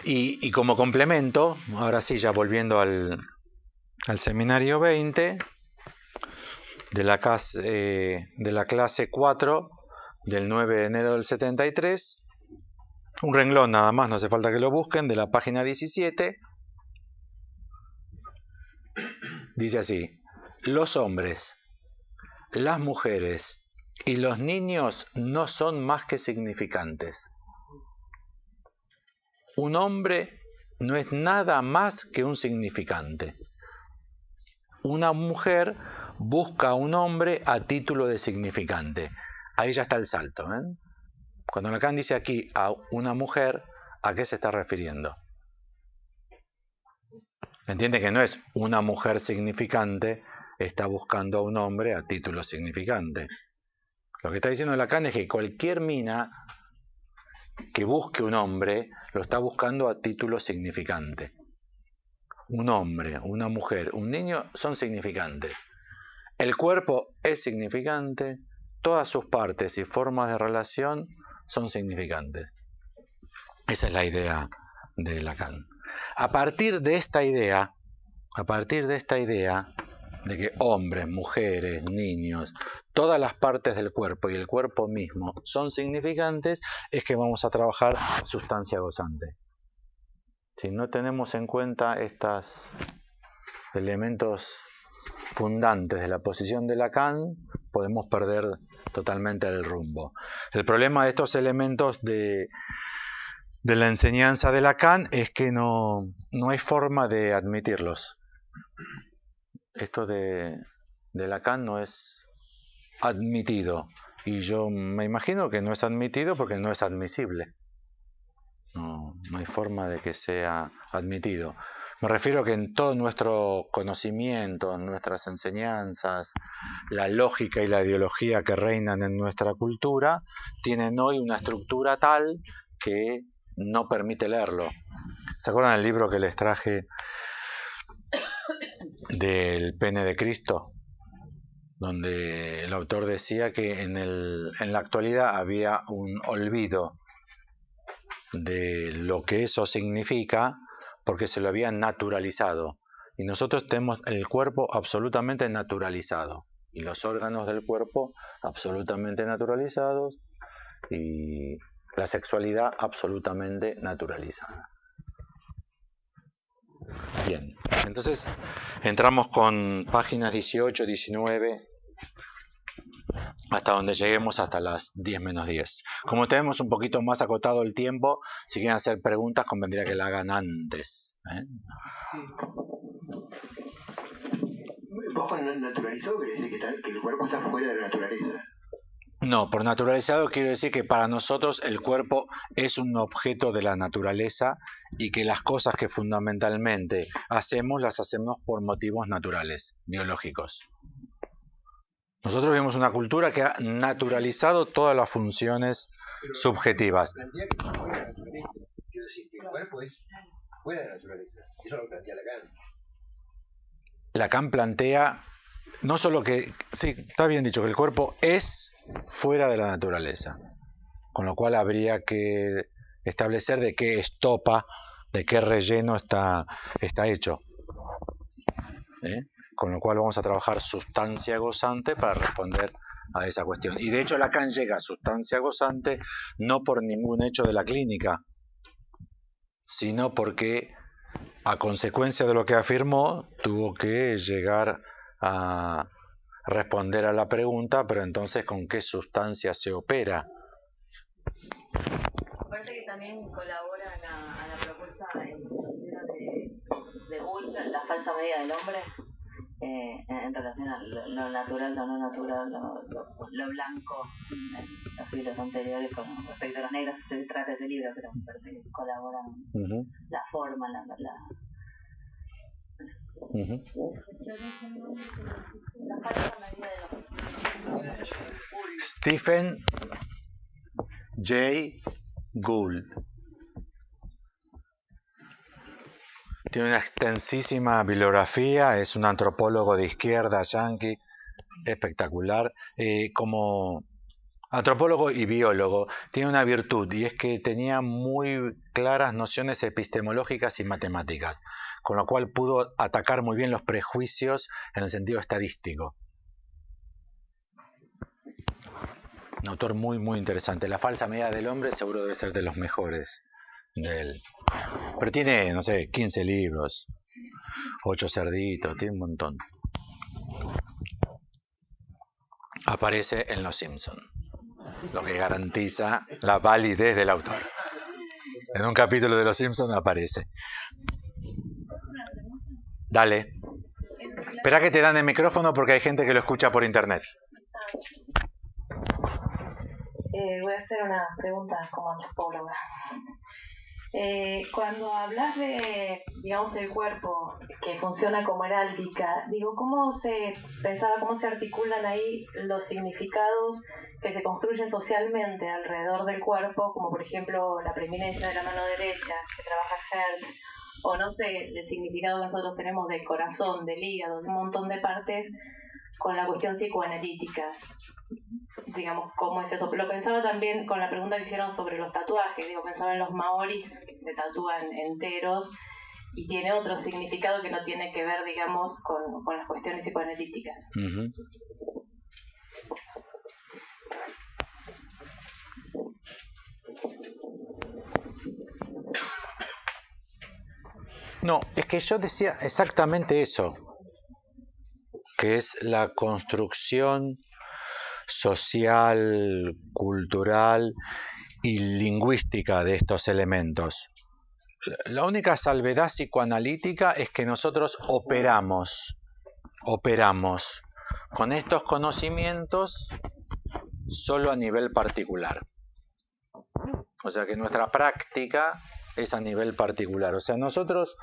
Y como complemento, ahora sí, ya volviendo al seminario 20, de la clase 4, del 9 de enero del 73, un renglón nada más, no hace falta que lo busquen, de la página 17, dice así: los hombres, las mujeres y los niños no son más que significantes. Un hombre no es nada más que un significante. Una mujer busca a un hombre a título de significante. Ahí ya está el salto, ¿eh? Cuando Lacan dice aquí a una mujer, ¿a qué se está refiriendo? Entiende que no es una mujer significante está buscando a un hombre a título significante. Lo que está diciendo Lacan es que cualquier mina que busque un hombre lo está buscando a título significante. Un hombre, una mujer, un niño son significantes. El cuerpo es significante, todas sus partes y formas de relación son significantes. Esa es la idea de Lacan. A partir de esta idea de que hombres, mujeres, niños, todas las partes del cuerpo y el cuerpo mismo son significantes, es que vamos a trabajar sustancia gozante. Si no tenemos en cuenta estos elementos fundantes de la posición de Lacan, podemos perder totalmente el rumbo. El problema de estos elementos de la enseñanza de Lacan es que no hay forma de admitirlos. Esto de de Lacan no es admitido. Y yo me imagino que no es admitido porque no es admisible. No hay forma de que sea admitido. Me refiero que en todo nuestro conocimiento, en nuestras enseñanzas, la lógica y la ideología que reinan en nuestra cultura tienen hoy una estructura tal que no permite leerlo. ¿Se acuerdan del libro que les traje del pene de Cristo? Donde el autor decía que en la actualidad había un olvido de lo que eso significa porque se lo habían naturalizado. Y nosotros tenemos el cuerpo absolutamente naturalizado y los órganos del cuerpo absolutamente naturalizados y la sexualidad absolutamente naturalizada. Bien, entonces entramos con páginas 18, 19, hasta donde lleguemos, hasta las 10 menos 10. Como tenemos un poquito más acotado el tiempo, si quieren hacer preguntas convendría que la hagan antes. Sí. ¿Vos con naturalizado querés decir que el cuerpo está fuera de la naturaleza? No, por naturalizado quiero decir que para nosotros el cuerpo es un objeto de la naturaleza y que las cosas que fundamentalmente hacemos las hacemos por motivos naturales, biológicos. Nosotros vivimos una cultura que ha naturalizado todas las funciones subjetivas. Plantea que está fuera de la naturaleza. Quiero decir que el cuerpo es fuera de la naturaleza. Eso lo plantea Lacan. Lacan plantea no solo que, sí, está bien dicho, que el cuerpo es fuera de la naturaleza, con lo cual habría que establecer de qué estopa, de qué relleno está hecho. Con lo cual vamos a trabajar sustancia gozante para responder a esa cuestión. Y de hecho Lacan llega a sustancia gozante no por ningún hecho de la clínica, sino porque a consecuencia de lo que afirmó tuvo que llegar a responder a la pregunta, pero entonces ¿con qué sustancia se opera? Aparte que también colabora a la propuesta de Bull, la falsa medida del hombre, en relación a lo natural, lo no natural, lo blanco, los siglos anteriores con respecto a los negros. Se trata de ese libro, pero me parece que colaboran la forma, la falsa medida del hombre. Stephen Jay Gould tiene una extensísima bibliografía, es un antropólogo de izquierda yanqui espectacular. Como antropólogo y biólogo tiene una virtud, y es que tenía muy claras nociones epistemológicas y matemáticas, con lo cual pudo atacar muy bien los prejuicios en el sentido estadístico. Un autor muy muy interesante. La falsa medida del hombre seguro debe ser de los mejores de él. Pero tiene, no sé, 15 libros, 8 cerditos, tiene un montón. Aparece en Los Simpson, lo que garantiza la validez del autor. En un capítulo de Los Simpson aparece. Dale. Espera que te dan el micrófono porque hay gente que lo escucha por internet. Voy a hacer una pregunta como antropóloga. Cuando hablas de, digamos, del cuerpo que funciona como heráldica, digo, ¿cómo se articulan ahí los significados que se construyen socialmente alrededor del cuerpo, como por ejemplo la preeminencia de la mano derecha que trabaja Hertz, o no sé, el significado que nosotros tenemos del corazón, del hígado, de un montón de partes, con la cuestión psicoanalítica? Digamos, ¿cómo es eso? Lo pensaba también con la pregunta que hicieron sobre los tatuajes. Digo, pensaba en los maoris que se tatúan enteros y tiene otro significado que no tiene que ver, digamos, con las cuestiones psicoanalíticas. No, es que yo decía exactamente eso, que es la construcción social, cultural y lingüística de estos elementos. La única salvedad psicoanalítica es que nosotros operamos con estos conocimientos solo a nivel particular. O sea que nuestra práctica es a nivel particular. O sea, nosotros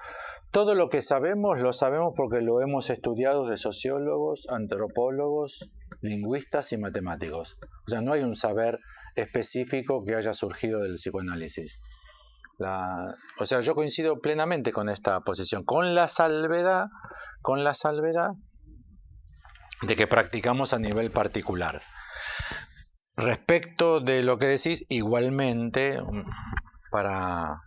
todo lo que sabemos lo sabemos porque lo hemos estudiado de sociólogos, antropólogos, lingüistas y matemáticos. O sea, no hay un saber específico que haya surgido del psicoanálisis. O sea, yo coincido plenamente con esta posición, con la salvedad de que practicamos a nivel particular. Respecto de lo que decís, igualmente, para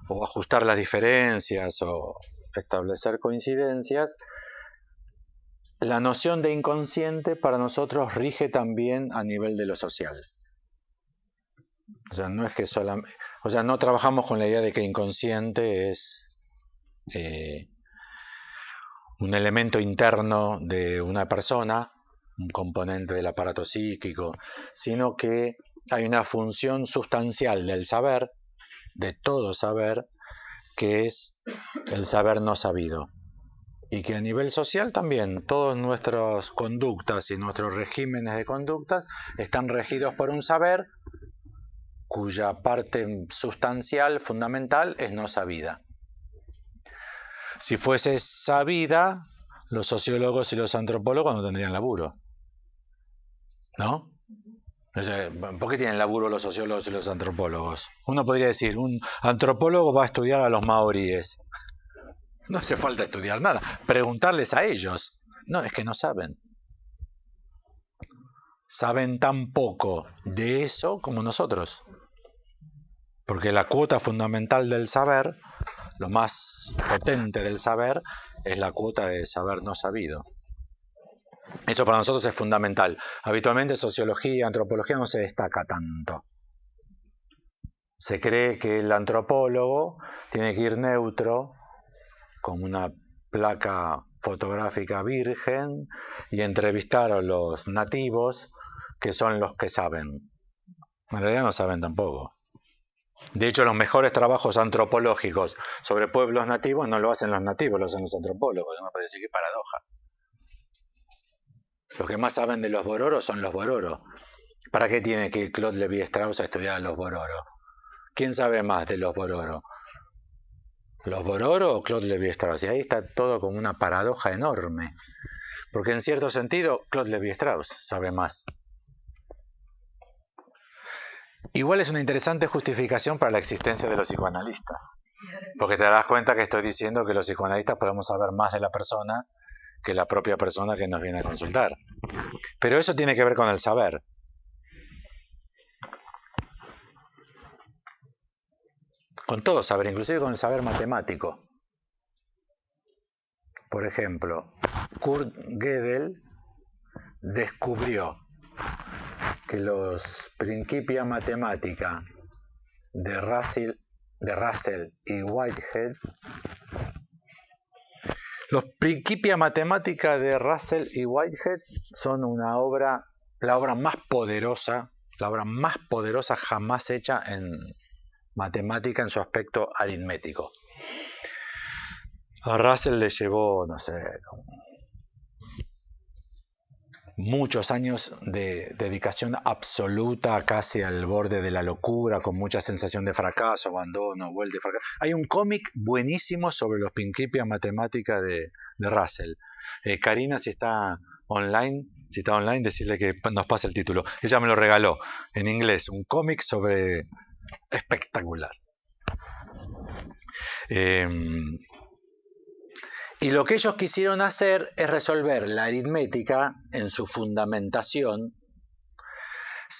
o ajustar las diferencias o establecer coincidencias, la noción de inconsciente para nosotros rige también a nivel de lo social. O sea, no es que solamente, o sea, no trabajamos con la idea de que inconsciente es un elemento interno de una persona, un componente del aparato psíquico, sino que hay una función sustancial del saber, de todo saber, que es el saber no sabido. Y que a nivel social también, todas nuestras conductas y nuestros regímenes de conductas están regidos por un saber cuya parte sustancial, fundamental, es no sabida. Si fuese sabida, los sociólogos y los antropólogos no tendrían laburo, ¿no? O sea, ¿por qué tienen laburo los sociólogos y los antropólogos? Uno podría decir, un antropólogo va a estudiar a los maoríes. No hace falta estudiar nada, preguntarles a ellos. No, es que no saben. Saben tan poco de eso como nosotros. Porque la cuota fundamental del saber, lo más potente del saber, es la cuota de saber no sabido. Eso para nosotros es fundamental. Habitualmente sociología y antropología no se destaca tanto. Se cree que el antropólogo tiene que ir neutro, con una placa fotográfica virgen, y entrevistar a los nativos, que son los que saben. En realidad no saben tampoco. De hecho, los mejores trabajos antropológicos sobre pueblos nativos no lo hacen los nativos, lo hacen los antropólogos. Me parece que paradoja. Los que más saben de los bororos son los bororos. ¿Para qué tiene que ir Claude Lévi-Strauss a estudiar a los bororos? ¿Quién sabe más de los bororos? ¿Los bororos o Claude Lévi-Strauss? Y ahí está todo como una paradoja enorme. Porque en cierto sentido, Claude Lévi-Strauss sabe más. Igual es una interesante justificación para la existencia de los psicoanalistas. Porque te darás cuenta que estoy diciendo que los psicoanalistas podemos saber más de la persona que la propia persona que nos viene a consultar. Pero eso tiene que ver con el saber. Con todo saber, inclusive con el saber matemático. Por ejemplo, Kurt Gödel descubrió que los Principia Mathematica de Russell y Whitehead, los Principia Mathematica de Russell y Whitehead son la obra más poderosa jamás hecha en matemática en su aspecto aritmético. A Russell le llevó, no sé, muchos años de dedicación absoluta, casi al borde de la locura, con mucha sensación de fracaso, abandono, vuelta y fracaso. Hay un cómic buenísimo sobre los Principia Mathematica de Russell. Karina, si está online, decirle que nos pase el título. Ella me lo regaló en inglés, un cómic sobre espectacular. Y lo que ellos quisieron hacer es resolver la aritmética en su fundamentación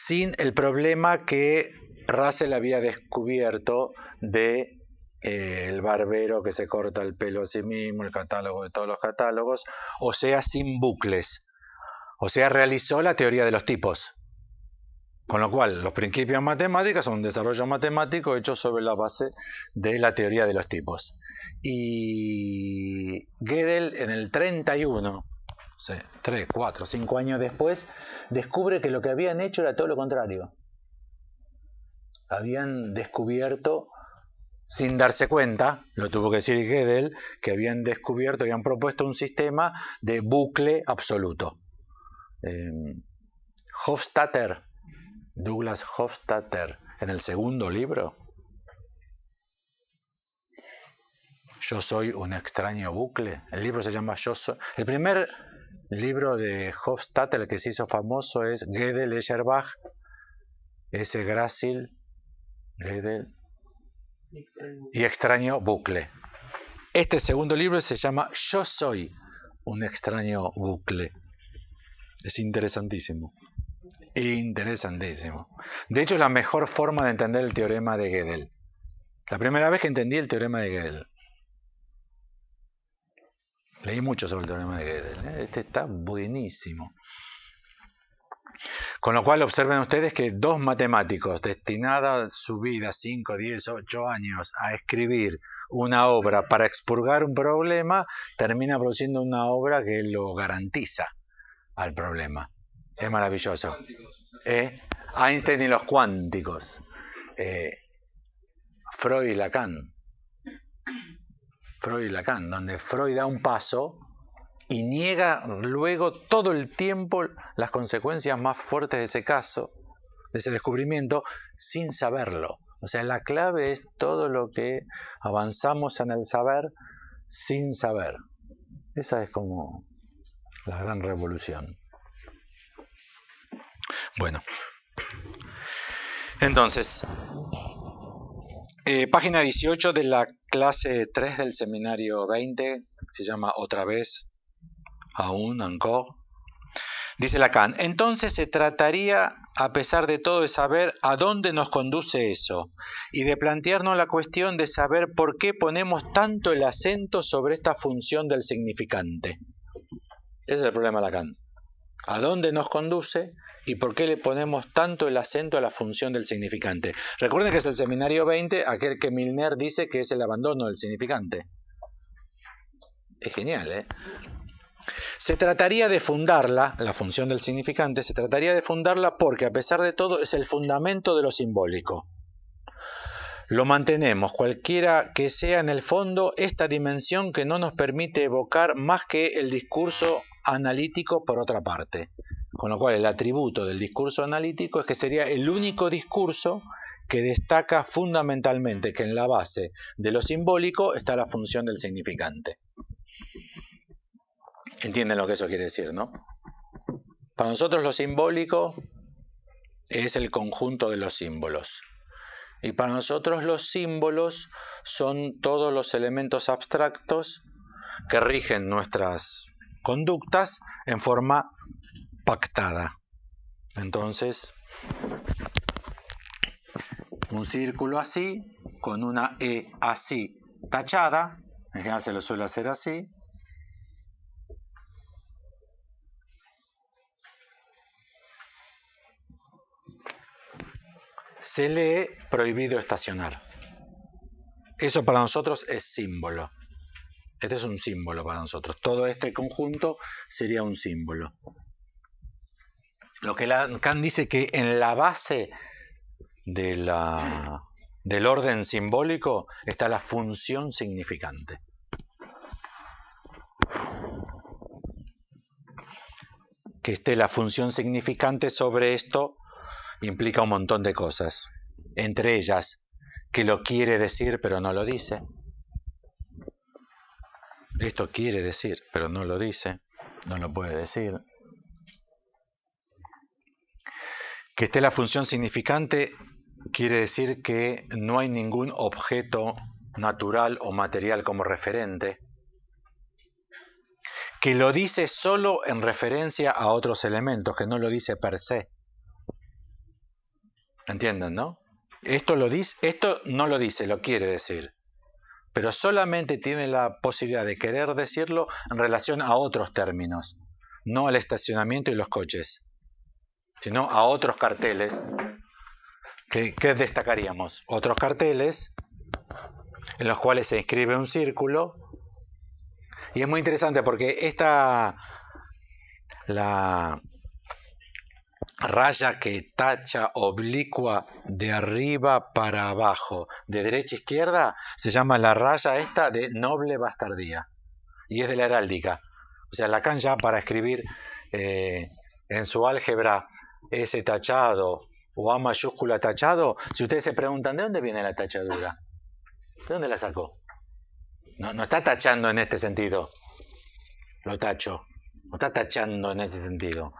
sin el problema que Russell había descubierto de el barbero que se corta el pelo a sí mismo, el catálogo de todos los catálogos, o sea, sin bucles. O sea, realizó la teoría de los tipos. Con lo cual, los principios matemáticos son un desarrollo matemático hecho sobre la base de la teoría de los tipos. Y Gödel en el 31, 3, 4, 5 años después, descubre que lo que habían hecho era todo lo contrario. Habían descubierto, sin darse cuenta, lo tuvo que decir Gödel, que habían propuesto un sistema de bucle absoluto. Hofstadter, Douglas Hofstadter, en el segundo libro, Yo soy un extraño bucle. El libro se llama Yo soy. El primer libro de Hofstadter, el que se hizo famoso, es Gödel, Escherbach, S. Gracil, Gödel y extraño bucle. Este segundo libro se llama Yo soy un extraño bucle. Es interesantísimo. Interesantísimo. De hecho, es la mejor forma de entender el teorema de Gödel. La primera vez que entendí el teorema de Gödel. Leí mucho sobre el teorema de Gödel. Este está buenísimo. Con lo cual observen ustedes que dos matemáticos destinados su vida, 5, 10, 8 años a escribir una obra para expurgar un problema, termina produciendo una obra que lo garantiza al problema. Es maravilloso. Einstein y los cuánticos. Freud y Lacan. Freud y Lacan, donde Freud da un paso y niega luego todo el tiempo las consecuencias más fuertes de ese caso, de ese descubrimiento, sin saberlo. O sea, la clave es todo lo que avanzamos en el saber sin saber. Esa es como la gran revolución. Bueno, entonces, página 18 de la clase 3 del seminario 20, se llama Otra vez, aún, encore. Dice Lacan, entonces se trataría, a pesar de todo, de saber a dónde nos conduce eso y de plantearnos la cuestión de saber por qué ponemos tanto el acento sobre esta función del significante. Ese es el problema de Lacan. ¿A dónde nos conduce y por qué le ponemos tanto el acento a la función del significante? Recuerden que es el seminario 20, aquel que Milner dice que es el abandono del significante. Es genial, ¿eh? Se trataría de fundarla, la función del significante, se trataría de fundarla porque a pesar de todo es el fundamento de lo simbólico. Lo mantenemos, cualquiera que sea en el fondo, esta dimensión que no nos permite evocar más que el discurso analítico por otra parte. Con lo cual el atributo del discurso analítico es que sería el único discurso que destaca fundamentalmente que en la base de lo simbólico está la función del significante. ¿Entienden lo que eso quiere decir, no? Para nosotros lo simbólico es el conjunto de los símbolos. Y para nosotros los símbolos son todos los elementos abstractos que rigen nuestras conductas en forma pactada. Entonces, un círculo así, con una E así tachada, en general se lo suele hacer así, se lee prohibido estacionar. Eso para nosotros es símbolo. Este es un símbolo para nosotros. Todo este conjunto sería un símbolo. Lo que Lacan dice que en la base de del orden simbólico está la función significante. Que esté la función significante sobre esto implica un montón de cosas. Entre ellas, que lo quiere decir pero no lo dice. Esto quiere decir pero no lo dice, no lo puede decir. Que esté la función significante quiere decir que no hay ningún objeto natural o material como referente. Que lo dice solo en referencia a otros elementos, que no lo dice per se. ¿Entienden, no? Esto no lo dice, lo quiere decir. Pero solamente tiene la posibilidad de querer decirlo en relación a otros términos. No al estacionamiento y los coches, sino a otros carteles. ¿Qué destacaríamos? Otros carteles en los cuales se inscribe un círculo. Y es muy interesante porque la raya que tacha oblicua de arriba para abajo, de derecha a izquierda, se llama la raya esta de noble bastardía. Y es de la heráldica. O sea, Lacan ya para escribir en su álgebra S tachado o A mayúscula tachado, si ustedes se preguntan, ¿de dónde viene la tachadura? ¿De dónde la sacó? No está tachando en este sentido. Lo tacho. No está tachando en ese sentido.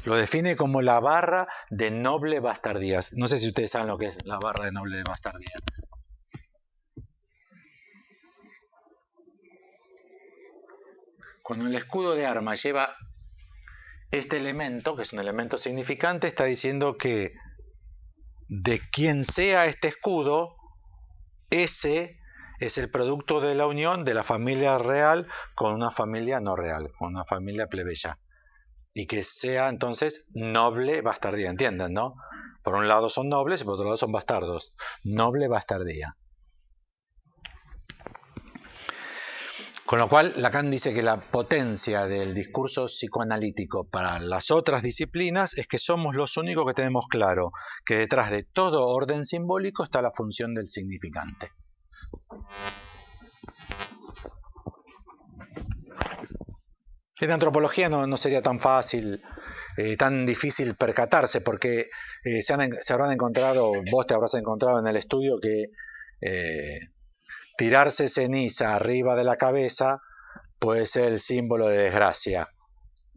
Lo define como la barra de noble bastardía. No sé si ustedes saben lo que es la barra de noble bastardía. Cuando el escudo de arma lleva este elemento, que es un elemento significante, está diciendo que de quien sea este escudo, ese es el producto de la unión de la familia real con una familia no real, con una familia plebeya. Y que sea entonces noble bastardía, ¿entienden, no? Por un lado son nobles y por otro lado son bastardos. Noble bastardía. Con lo cual, Lacan dice que la potencia del discurso psicoanalítico para las otras disciplinas es que somos los únicos que tenemos claro que detrás de todo orden simbólico está la función del significante. En antropología no sería tan fácil, tan difícil percatarse, porque se habrán encontrado, vos te habrás encontrado en el estudio que tirarse ceniza arriba de la cabeza puede ser el símbolo de desgracia.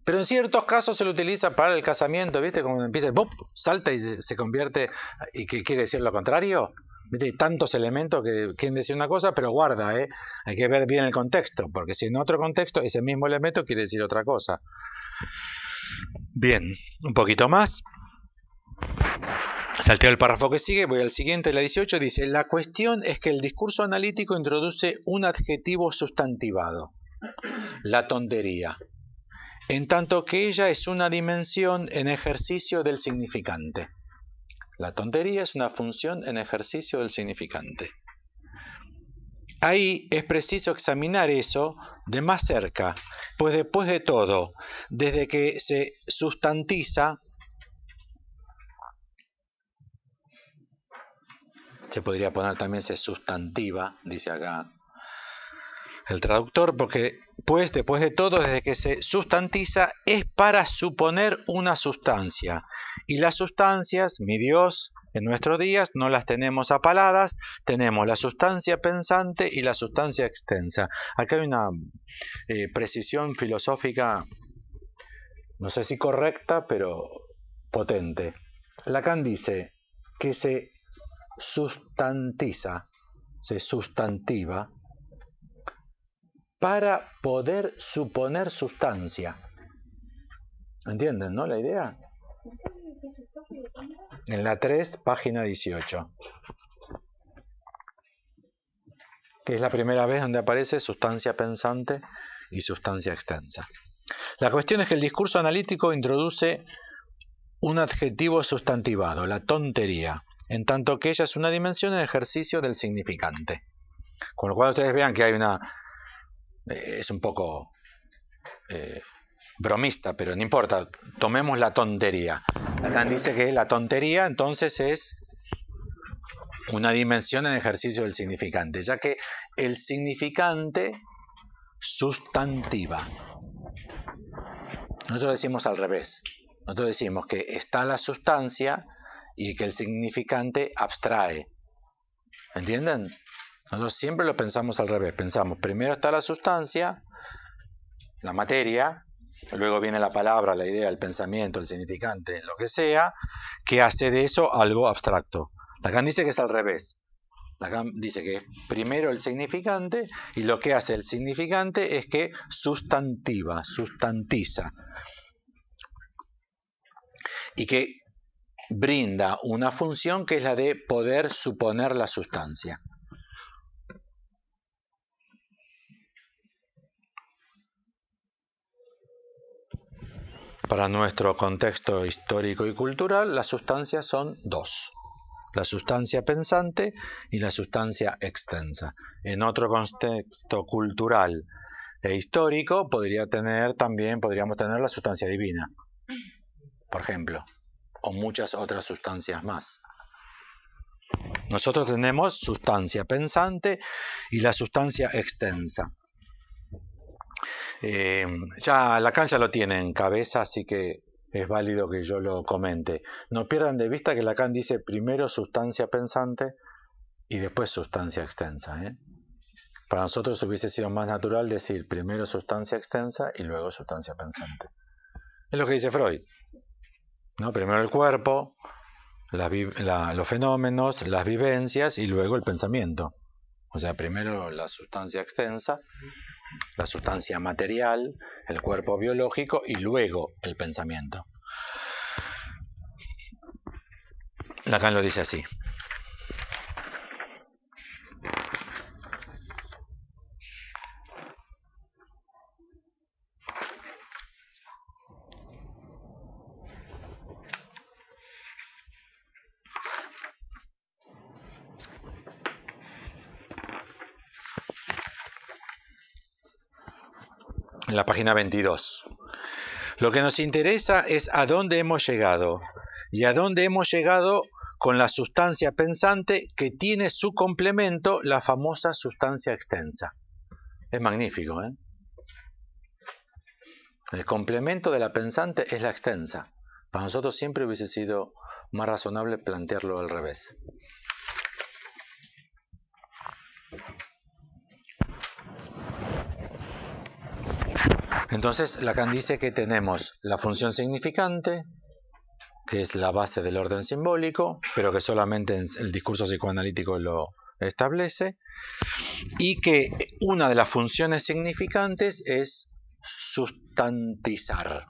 Pero en ciertos casos se lo utiliza para el casamiento, ¿viste? Como empieza el ¡pop! Salta y se convierte, y que quiere decir lo contrario. ¿Viste? Hay tantos elementos que quieren decir una cosa, pero guarda, hay que ver bien el contexto, porque si en otro contexto ese mismo elemento quiere decir otra cosa. Bien, un poquito más. Salteo el párrafo que sigue, voy al siguiente, la 18, dice: la cuestión es que el discurso analítico introduce un adjetivo sustantivado, la tontería, en tanto que ella es una dimensión en ejercicio del significante. La tontería es una función en ejercicio del significante. Ahí es preciso examinar eso de más cerca, pues después de todo, desde que se sustantiza, se podría poner también se sustantiva, dice acá el traductor, porque pues después de todo, desde que se sustantiza, es para suponer una sustancia. Y las sustancias, mi Dios, en nuestros días no las tenemos apaladas, tenemos la sustancia pensante y la sustancia extensa. Acá hay una precisión filosófica, no sé si correcta, pero potente. Lacan dice que se sustantiza, se sustantiva, para poder suponer sustancia. ¿Entienden, no, la idea? En la 3, página 18. Que es la primera vez donde aparece sustancia pensante y sustancia extensa. La cuestión es que el discurso analítico introduce un adjetivo sustantivado, la tontería, en tanto que ella es una dimensión en ejercicio del significante. Con lo cual ustedes vean que hay una... es un poco bromista, pero no importa, tomemos la tontería. Lacan dice que la tontería entonces es una dimensión en ejercicio del significante, ya que el significante sustantiva. Nosotros decimos al revés. Nosotros decimos que está la sustancia y que el significante abstrae. ¿Entienden? Nosotros siempre lo pensamos al revés. Pensamos, primero está la sustancia, la materia, luego viene la palabra, la idea, el pensamiento, el significante, lo que sea, que hace de eso algo abstracto. Lacan dice que es al revés. Lacan dice que primero el significante, y lo que hace el significante es que sustantiva, sustantiza. Y que brinda una función que es la de poder suponer la sustancia. Para nuestro contexto histórico y cultural, las sustancias son dos: la sustancia pensante y la sustancia extensa. En otro contexto cultural e histórico podríamos tener la sustancia divina, por ejemplo, o muchas otras sustancias más. Nosotros tenemos sustancia pensante y la sustancia extensa. Ya Lacan ya lo tiene en cabeza, así que es válido que yo lo comente. No pierdan de vista que Lacan dice primero sustancia pensante y después sustancia extensa, ¿eh? Para nosotros hubiese sido más natural decir primero sustancia extensa y luego sustancia pensante. Es lo que dice Freud, ¿no? Primero el cuerpo, los fenómenos, las vivencias y luego el pensamiento. O sea, primero la sustancia extensa, la sustancia material, el cuerpo biológico y luego el pensamiento. Lacan lo dice así. En la página 22. Lo que nos interesa es a dónde hemos llegado, y a dónde hemos llegado con la sustancia pensante que tiene su complemento, la famosa sustancia extensa. Es magnífico, ¿eh? El complemento de la pensante es la extensa. Para nosotros siempre hubiese sido más razonable plantearlo al revés. Entonces Lacan dice que tenemos la función significante, que es la base del orden simbólico, pero que solamente el discurso psicoanalítico lo establece, y que una de las funciones significantes es sustantizar.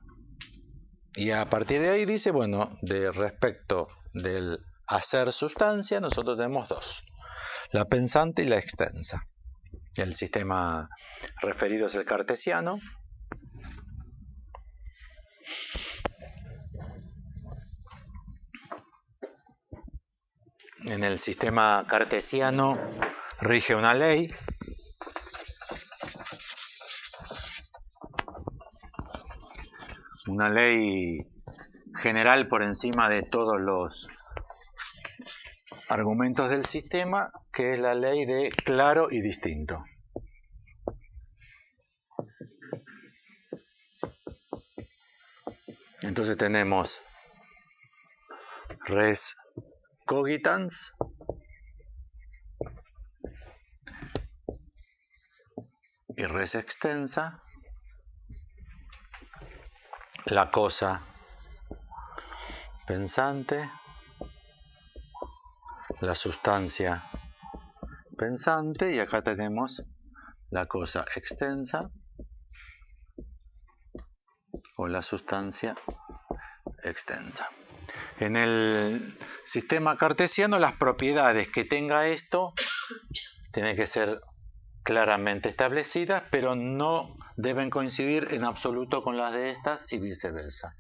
Y a partir de ahí dice, bueno, de respecto del hacer sustancia, nosotros tenemos dos, la pensante y la extensa. El sistema referido es el cartesiano. En el sistema cartesiano rige una ley general por encima de todos los argumentos del sistema, que es la ley de claro y distinto. Entonces tenemos res cogitans y res extensa, la cosa pensante, la sustancia pensante, y acá tenemos la cosa extensa o la sustancia extensa. En el sistema cartesiano, las propiedades que tenga esto tienen que ser claramente establecidas, pero no deben coincidir en absoluto con las de estas y viceversa.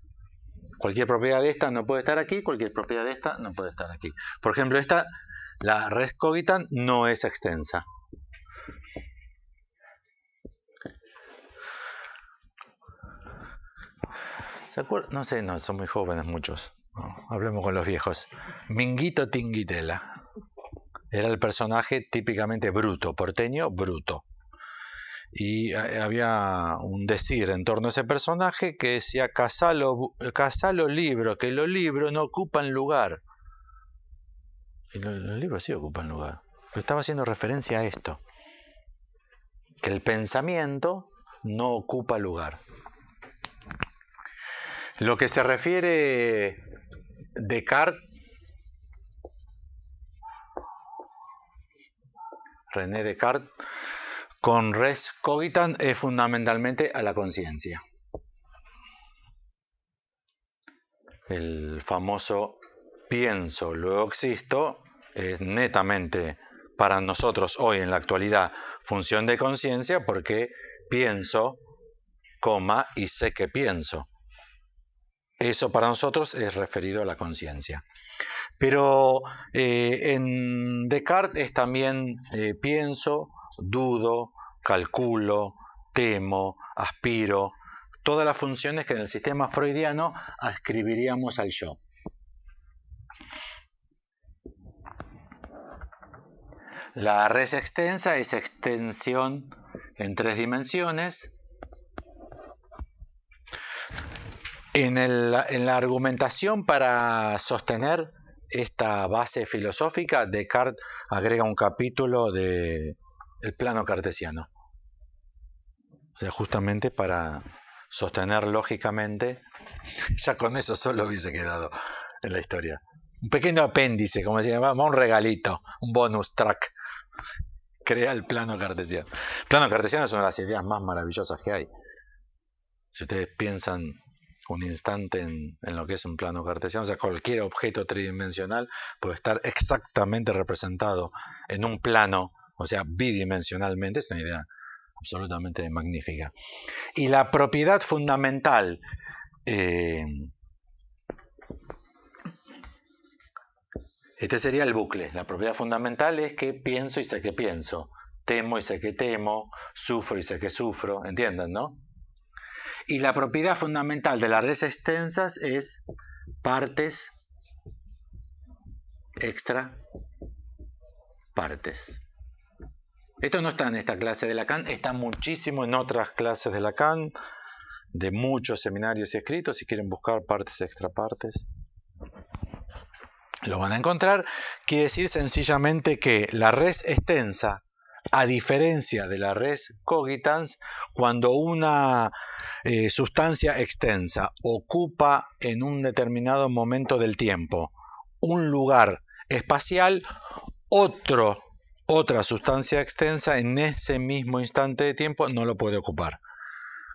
Cualquier propiedad de esta no puede estar aquí, cualquier propiedad de esta no puede estar aquí. Por ejemplo, esta, la res cogitan, no es extensa. ¿Se acuerdan? No sé, no, son muy jóvenes muchos. No, hablemos con los viejos. Minguito Tinguitela. Era el personaje típicamente bruto, porteño, bruto. Y había un decir en torno a ese personaje que decía: casalo libro, que los libros no ocupan lugar. Y los libros sí ocupan lugar. Pero estaba haciendo referencia a esto, que el pensamiento no ocupa lugar. Lo que se refiere Descartes, René Descartes, con res cogitan es fundamentalmente a la conciencia. El famoso pienso, luego existo, es netamente para nosotros hoy en la actualidad función de conciencia, porque pienso, y sé que pienso. Eso para nosotros es referido a la conciencia. Pero en Descartes es también pienso, dudo, calculo, temo, aspiro, todas las funciones que en el sistema freudiano adscribiríamos al yo. La res extensa es extensión en 3 dimensiones. En la argumentación para sostener esta base filosófica, Descartes agrega un capítulo de el plano cartesiano. O sea, justamente para sostener lógicamente, ya con eso solo hubiese quedado en la historia. Un pequeño apéndice, como se llama, un regalito, un bonus track. Crea el plano cartesiano. El plano cartesiano es una de las ideas más maravillosas que hay. Si ustedes piensan un instante en lo que es un plano cartesiano, o sea, cualquier objeto tridimensional puede estar exactamente representado en un plano, o sea, bidimensionalmente. Es una idea absolutamente magnífica. Y la propiedad fundamental este sería el bucle. La propiedad fundamental es que pienso y sé que pienso, temo y sé que temo, sufro y sé que sufro, ¿entienden, no? Y la propiedad fundamental de las redes extensas es partes extra partes. Esto no está en esta clase de Lacan, está muchísimo en otras clases de Lacan, de muchos seminarios y escritos. Si quieren buscar partes extra partes, lo van a encontrar. Quiere decir sencillamente que la res extensa, a diferencia de la res cogitans, cuando una sustancia extensa ocupa en un determinado momento del tiempo un lugar espacial, otra sustancia extensa en ese mismo instante de tiempo no lo puede ocupar.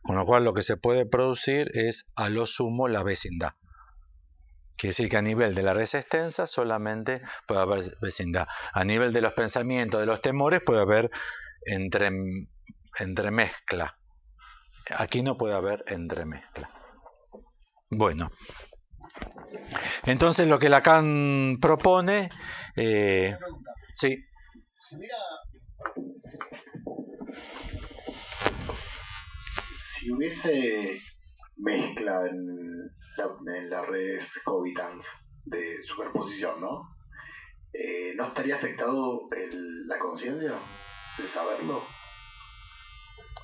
Con lo cual lo que se puede producir es a lo sumo la vecindad. Quiere decir que a nivel de la res extensa solamente puede haber vecindad. A nivel de los pensamientos, de los temores, puede haber entremezcla. Aquí no puede haber entremezcla. Bueno, entonces lo que Lacan propone... sí. Si hubiese mezcla en la red cogitans de superposición, ¿no? ¿No estaría afectado la conciencia de saberlo?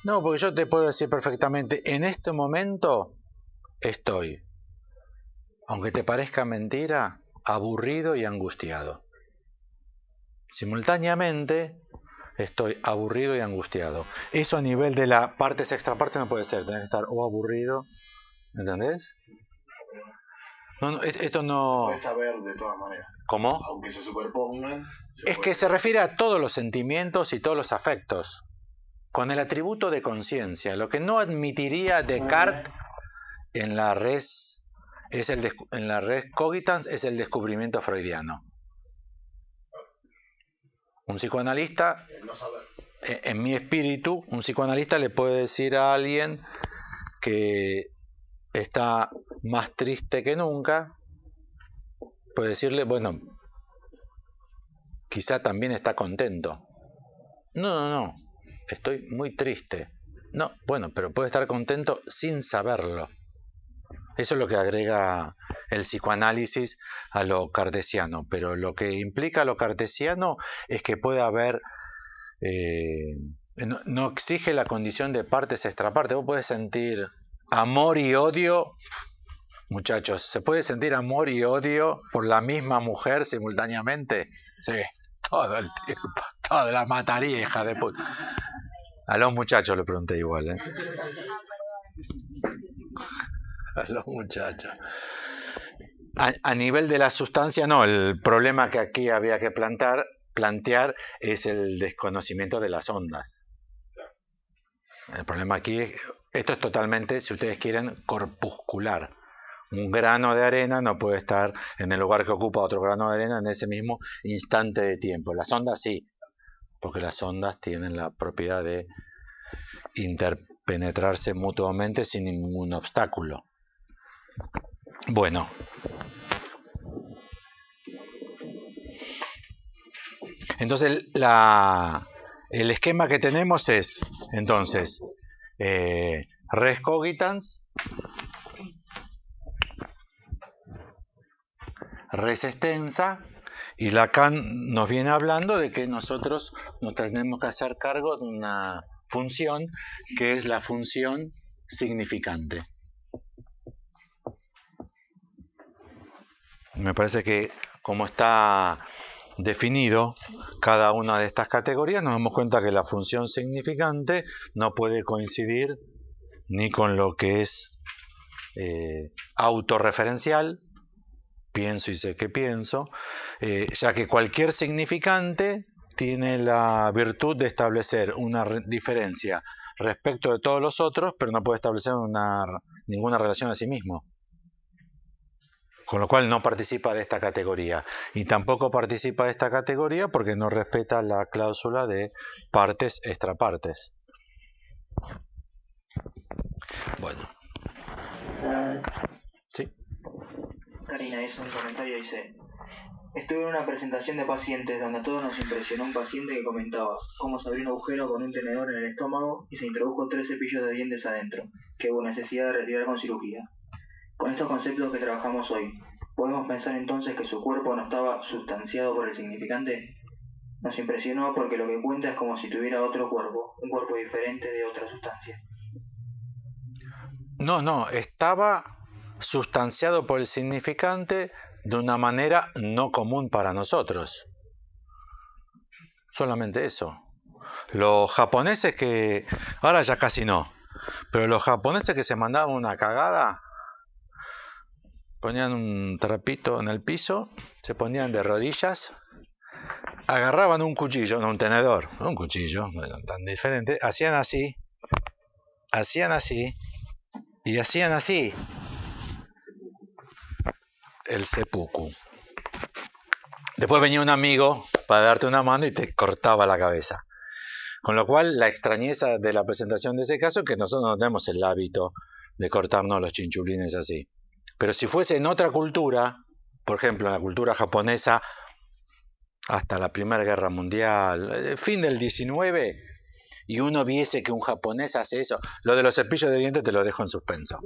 No, porque yo te puedo decir perfectamente, en este momento estoy, aunque te parezca mentira, aburrido y angustiado. Simultáneamente estoy aburrido y angustiado. Eso a nivel de la partes extrapartes no puede ser. Tenés que estar o aburrido, ¿entendés? No, esto no... Puedes saber de todas maneras. ¿Cómo? Aunque se superpongan. Es que se refiere a todos los sentimientos y todos los afectos, con el atributo de conciencia. Lo que no admitiría Descartes en la res cogitans es el descubrimiento freudiano. Un psicoanalista, en mi espíritu, un psicoanalista le puede decir a alguien que está más triste que nunca, puede decirle, bueno, quizá también está contento. No, estoy muy triste. No, bueno, pero puede estar contento sin saberlo. Eso es lo que agrega el psicoanálisis a lo cartesiano, pero lo que implica lo cartesiano es que puede haber, no exige la condición de partes extrapartes. Vos podés sentir amor y odio, muchachos, ¿se puede sentir amor y odio por la misma mujer simultáneamente? Sí, todo el tiempo, toda la mataría, hija de puta. A los muchachos le pregunté igual, a los muchachos. A nivel de la sustancia, no, el problema que aquí había que plantear es el desconocimiento de las ondas. El problema aquí es, esto es totalmente, si ustedes quieren, corpuscular. Un grano de arena no puede estar en el lugar que ocupa otro grano de arena en ese mismo instante de tiempo. Las ondas sí, porque las ondas tienen la propiedad de interpenetrarse mutuamente sin ningún obstáculo. Bueno, entonces el esquema que tenemos es, entonces, res cogitans, res extensa, y Lacan nos viene hablando de que nosotros nos tenemos que hacer cargo de una función que es la función significante. Me parece que como está definido cada una de estas categorías, nos damos cuenta que la función significante no puede coincidir ni con lo que es autorreferencial, pienso y sé que pienso, ya que cualquier significante tiene la virtud de establecer una diferencia respecto de todos los otros, pero no puede establecer ninguna relación a sí mismo. Con lo cual no participa de esta categoría. Y tampoco participa de esta categoría porque no respeta la cláusula de partes extrapartes. Bueno. Sí. Karina hizo un comentario y dice: estuve en una presentación de pacientes donde a todos nos impresionó un paciente que comentaba cómo se abrió un agujero con un tenedor en el estómago y se introdujo 3 cepillos de dientes adentro, que hubo necesidad de retirar con cirugía. Con estos conceptos que trabajamos hoy, ¿podemos pensar entonces que su cuerpo no estaba sustanciado por el significante? Nos impresionó porque lo que cuenta es como si tuviera otro cuerpo, un cuerpo diferente de otra sustancia. No, estaba sustanciado por el significante de una manera no común para nosotros. Solamente eso. Los japoneses que... ahora ya casi no. Pero los japoneses que se mandaban una cagada, ponían un trapito en el piso, se ponían de rodillas, agarraban un cuchillo, no un tenedor, un cuchillo, no eran tan diferente, hacían así, y hacían así. El seppuku. Después venía un amigo para darte una mano y te cortaba la cabeza. Con lo cual, la extrañeza de la presentación de ese caso es que nosotros no tenemos el hábito de cortarnos los chinchulines así. Pero si fuese en otra cultura, por ejemplo, en la cultura japonesa, hasta la Primera Guerra Mundial, el fin del 19, y uno viese que un japonés hace eso, lo de los cepillos de dientes te lo dejo en suspenso.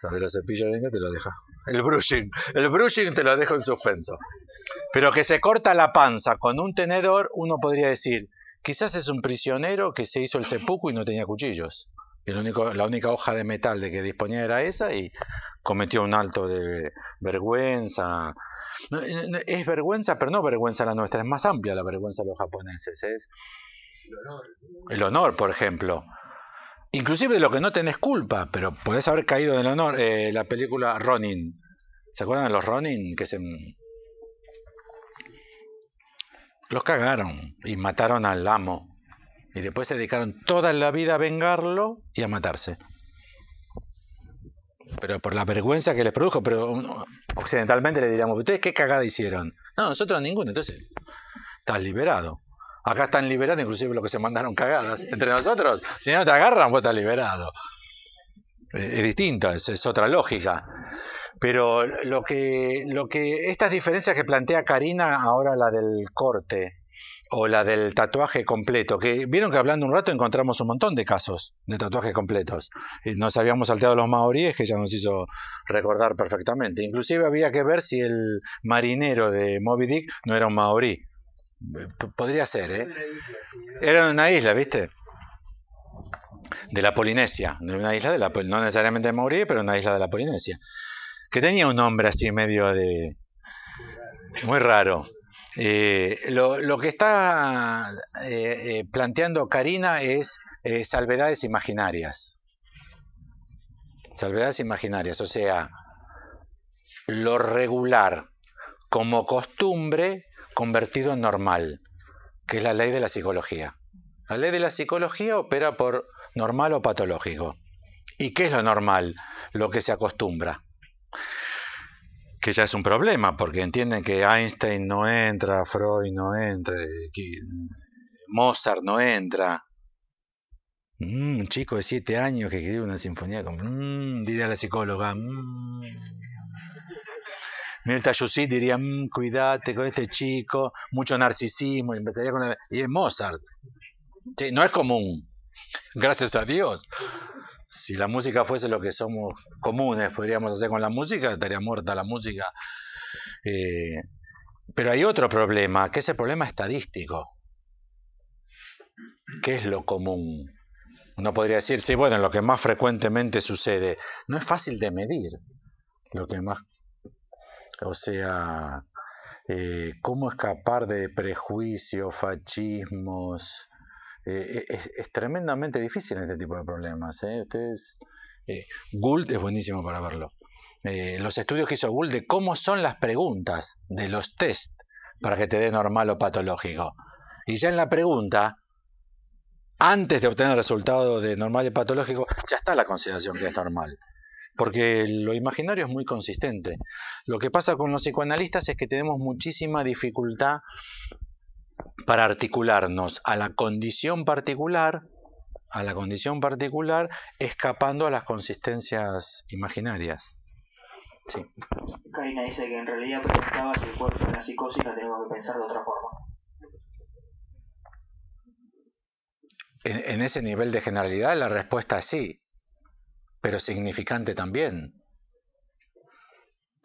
Lo de los cepillos de dientes te lo dejo. El brushing te lo dejo en suspenso. Pero que se corta la panza con un tenedor, uno podría decir, quizás es un prisionero que se hizo el seppuku y no tenía cuchillos. Y la única hoja de metal de que disponía era esa y cometió un acto de vergüenza. Es vergüenza, pero no vergüenza la nuestra, es más amplia la vergüenza de los japoneses. Es el honor, por ejemplo. Inclusive de lo que no tenés culpa, pero podés haber caído en el honor. La película Ronin. ¿Se acuerdan de los Ronin? Los cagaron y mataron al amo. Y después se dedicaron toda la vida a vengarlo y a matarse. Pero por la vergüenza que les produjo. Pero occidentalmente le diríamos, ¿ustedes qué cagada hicieron? No, nosotros ninguna. Entonces, estás liberado. Acá están liberados inclusive los que se mandaron cagadas. Entre nosotros, si no te agarran, vos estás liberado. Es distinto, es otra lógica. Pero lo que estas diferencias que plantea Karina, ahora la del corte o la del tatuaje completo, que vieron que hablando un rato encontramos un montón de casos de tatuajes completos. Y nos habíamos salteado los maoríes, que ella nos hizo recordar perfectamente. Inclusive había que ver si el marinero de Moby Dick no era un maorí. Podría ser, ¿eh? Era una isla, ¿viste? De la Polinesia, de una isla no necesariamente de Mauricio, pero una isla de la Polinesia, que tenía un nombre así medio de muy raro. Lo que está planteando Karina es salvedades imaginarias. Salvedades imaginarias, o sea, lo regular como costumbre convertido en normal, que es la ley de la psicología. La ley de la psicología opera por normal o patológico. ¿Y qué es lo normal? Lo que se acostumbra. Que ya es un problema, porque entienden que Einstein no entra, Freud no entra, Mozart no entra. Un chico de 7 años que escribe una sinfonía con... diría la psicóloga. Mirta Jussic diría, cuídate con este chico, mucho narcisismo, y es Mozart. Sí, no es común, gracias a Dios. Si la música fuese lo que somos comunes, podríamos hacer con la música, estaría muerta la música. Pero hay otro problema, que es el problema estadístico. ¿Qué es lo común? Uno podría decir, sí, bueno, lo que más frecuentemente sucede. No es fácil de medir lo que más O sea, cómo escapar de prejuicios, fascismos. Es tremendamente difícil este tipo de problemas. Gould es buenísimo para verlo. Los estudios que hizo Gould de cómo son las preguntas de los test para que te dé normal o patológico. Y ya en la pregunta, antes de obtener el resultado de normal y patológico, ya está la consideración que es normal. Porque lo imaginario es muy consistente. Lo que pasa con los psicoanalistas es que tenemos muchísima dificultad para articularnos a la condición particular, escapando a las consistencias imaginarias. Sí. Karina dice que en realidad preguntaba si el cuerpo en la psicosis lo tenemos que pensar de otra forma. En ese nivel de generalidad la respuesta es sí, pero significante también.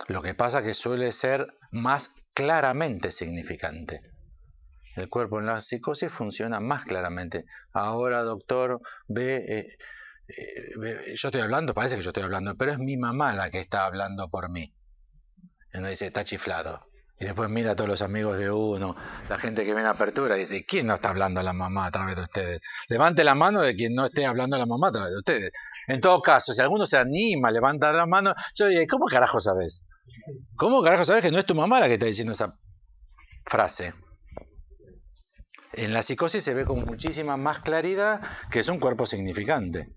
Lo que pasa es que suele ser más claramente significante. El cuerpo en la psicosis funciona más claramente. Ahora, doctor, ve, yo estoy hablando, parece que yo estoy hablando, pero es mi mamá la que está hablando por mí. Y uno dice, está chiflado. Y después mira a todos los amigos de uno, la gente que viene a apertura, y dice, ¿quién no está hablando a la mamá a través de ustedes? Levante la mano de quien no esté hablando a la mamá a través de ustedes. En todo caso, si alguno se anima a levantar la mano, yo digo, ¿cómo carajo sabes? ¿Cómo carajo sabes que no es tu mamá la que está diciendo esa frase? En la psicosis se ve con muchísima más claridad que es un cuerpo significante.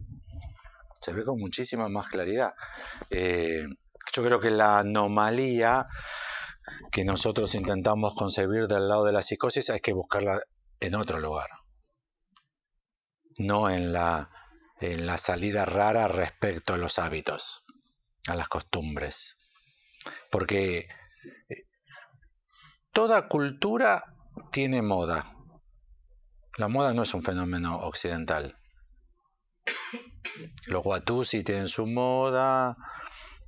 Se ve con muchísima más claridad. Yo creo que la anomalía que nosotros intentamos concebir del lado de la psicosis hay que buscarla en otro lugar. No en la salida rara respecto a los hábitos, a las costumbres. Porque toda cultura tiene moda. La moda no es un fenómeno occidental. Los Watusi tienen su moda,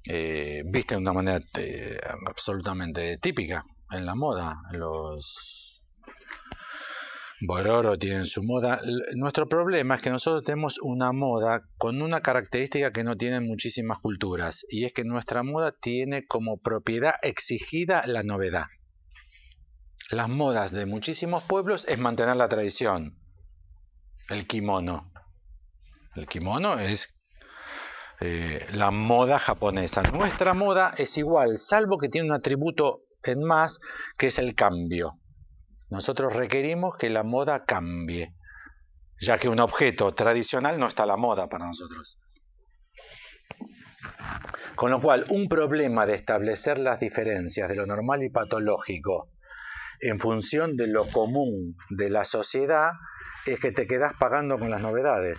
visten de una manera absolutamente típica en la moda. Los Bororo tienen su moda. Nuestro problema es que nosotros tenemos una moda con una característica que no tienen muchísimas culturas, y es que nuestra moda tiene como propiedad exigida la novedad. Las modas de muchísimos pueblos es mantener la tradición. El kimono. El kimono es la moda japonesa. Nuestra moda es igual, salvo que tiene un atributo en más, que es el cambio. Nosotros requerimos que la moda cambie, ya que un objeto tradicional no está a la moda para nosotros. Con lo cual, un problema de establecer las diferencias de lo normal y patológico en función de lo común de la sociedad es que te quedás pagando con las novedades.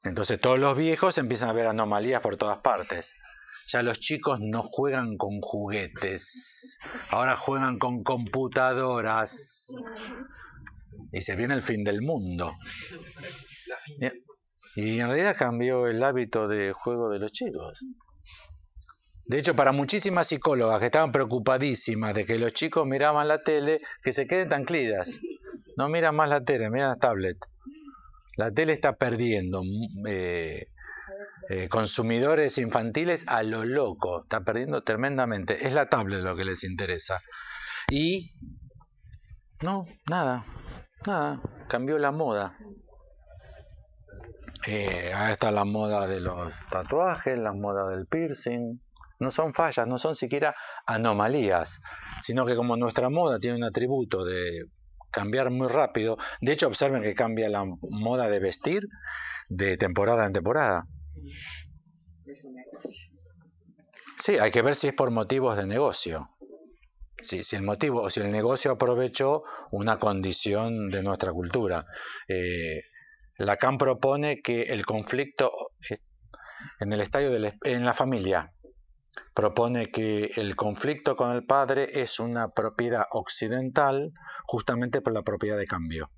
Entonces todos los viejos empiezan a ver anomalías por todas partes. Ya los chicos no juegan con juguetes, ahora juegan con computadoras. Y se viene el fin del mundo. Y en realidad cambió el hábito de juego de los chicos. De hecho, para muchísimas psicólogas que estaban preocupadísimas de que los chicos miraban la tele, que se queden tranquilas. No miran más la tele, miran la tablet. La tele está perdiendo consumidores infantiles a lo loco. Está perdiendo tremendamente. Es la tablet lo que les interesa. Y no, nada. Cambió la moda. Ahí está la moda de los tatuajes, la moda del piercing. No son fallas, no son siquiera anomalías, sino que como nuestra moda tiene un atributo de cambiar muy rápido. De hecho, observen que cambia la moda de vestir de temporada en temporada. Sí, hay que ver si es por motivos de negocio. Si el motivo o si el negocio aprovechó una condición de nuestra cultura. Lacan propone que el conflicto en el estadio en la familia propone que el conflicto con el padre es una propiedad occidental justamente por la propiedad de cambio.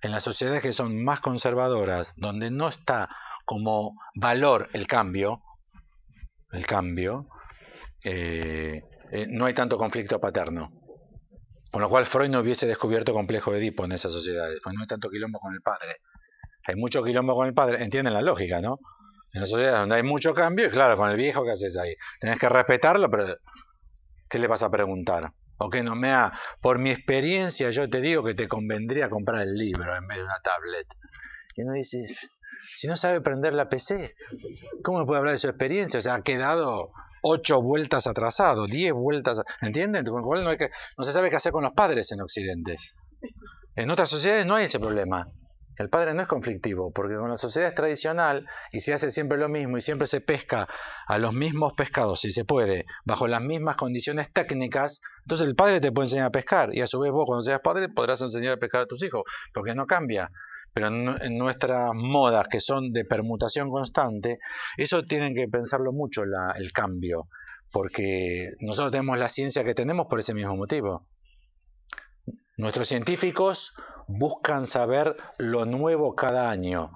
En las sociedades que son más conservadoras, donde no está como valor el cambio, no hay tanto conflicto paterno. Con lo cual Freud no hubiese descubierto complejo de Edipo en esas sociedades, pues no hay tanto quilombo con el padre. Hay mucho quilombo con el padre, entienden la lógica, ¿no? En las sociedades donde hay mucho cambio, y claro, con el viejo, ¿qué haces ahí? Tenés que respetarlo, pero ¿qué le vas a preguntar? O que no por mi experiencia yo te digo que te convendría comprar el libro en vez de una tablet. Y uno dice, si no sabe prender la PC, ¿cómo me puede hablar de su experiencia? O sea, ha quedado 8 vueltas atrasado, 10 vueltas, ¿entienden? Con lo cual no se sabe qué hacer con los padres en Occidente. En otras sociedades no hay ese problema. El padre no es conflictivo, porque con la sociedad es tradicional y se hace siempre lo mismo y siempre se pesca a los mismos pescados, si se puede, bajo las mismas condiciones técnicas. Entonces el padre te puede enseñar a pescar y a su vez vos cuando seas padre podrás enseñar a pescar a tus hijos, porque no cambia. Pero en nuestras modas que son de permutación constante, eso tienen que pensarlo mucho el cambio, porque nosotros tenemos la ciencia que tenemos por ese mismo motivo. Nuestros científicos buscan saber lo nuevo cada año.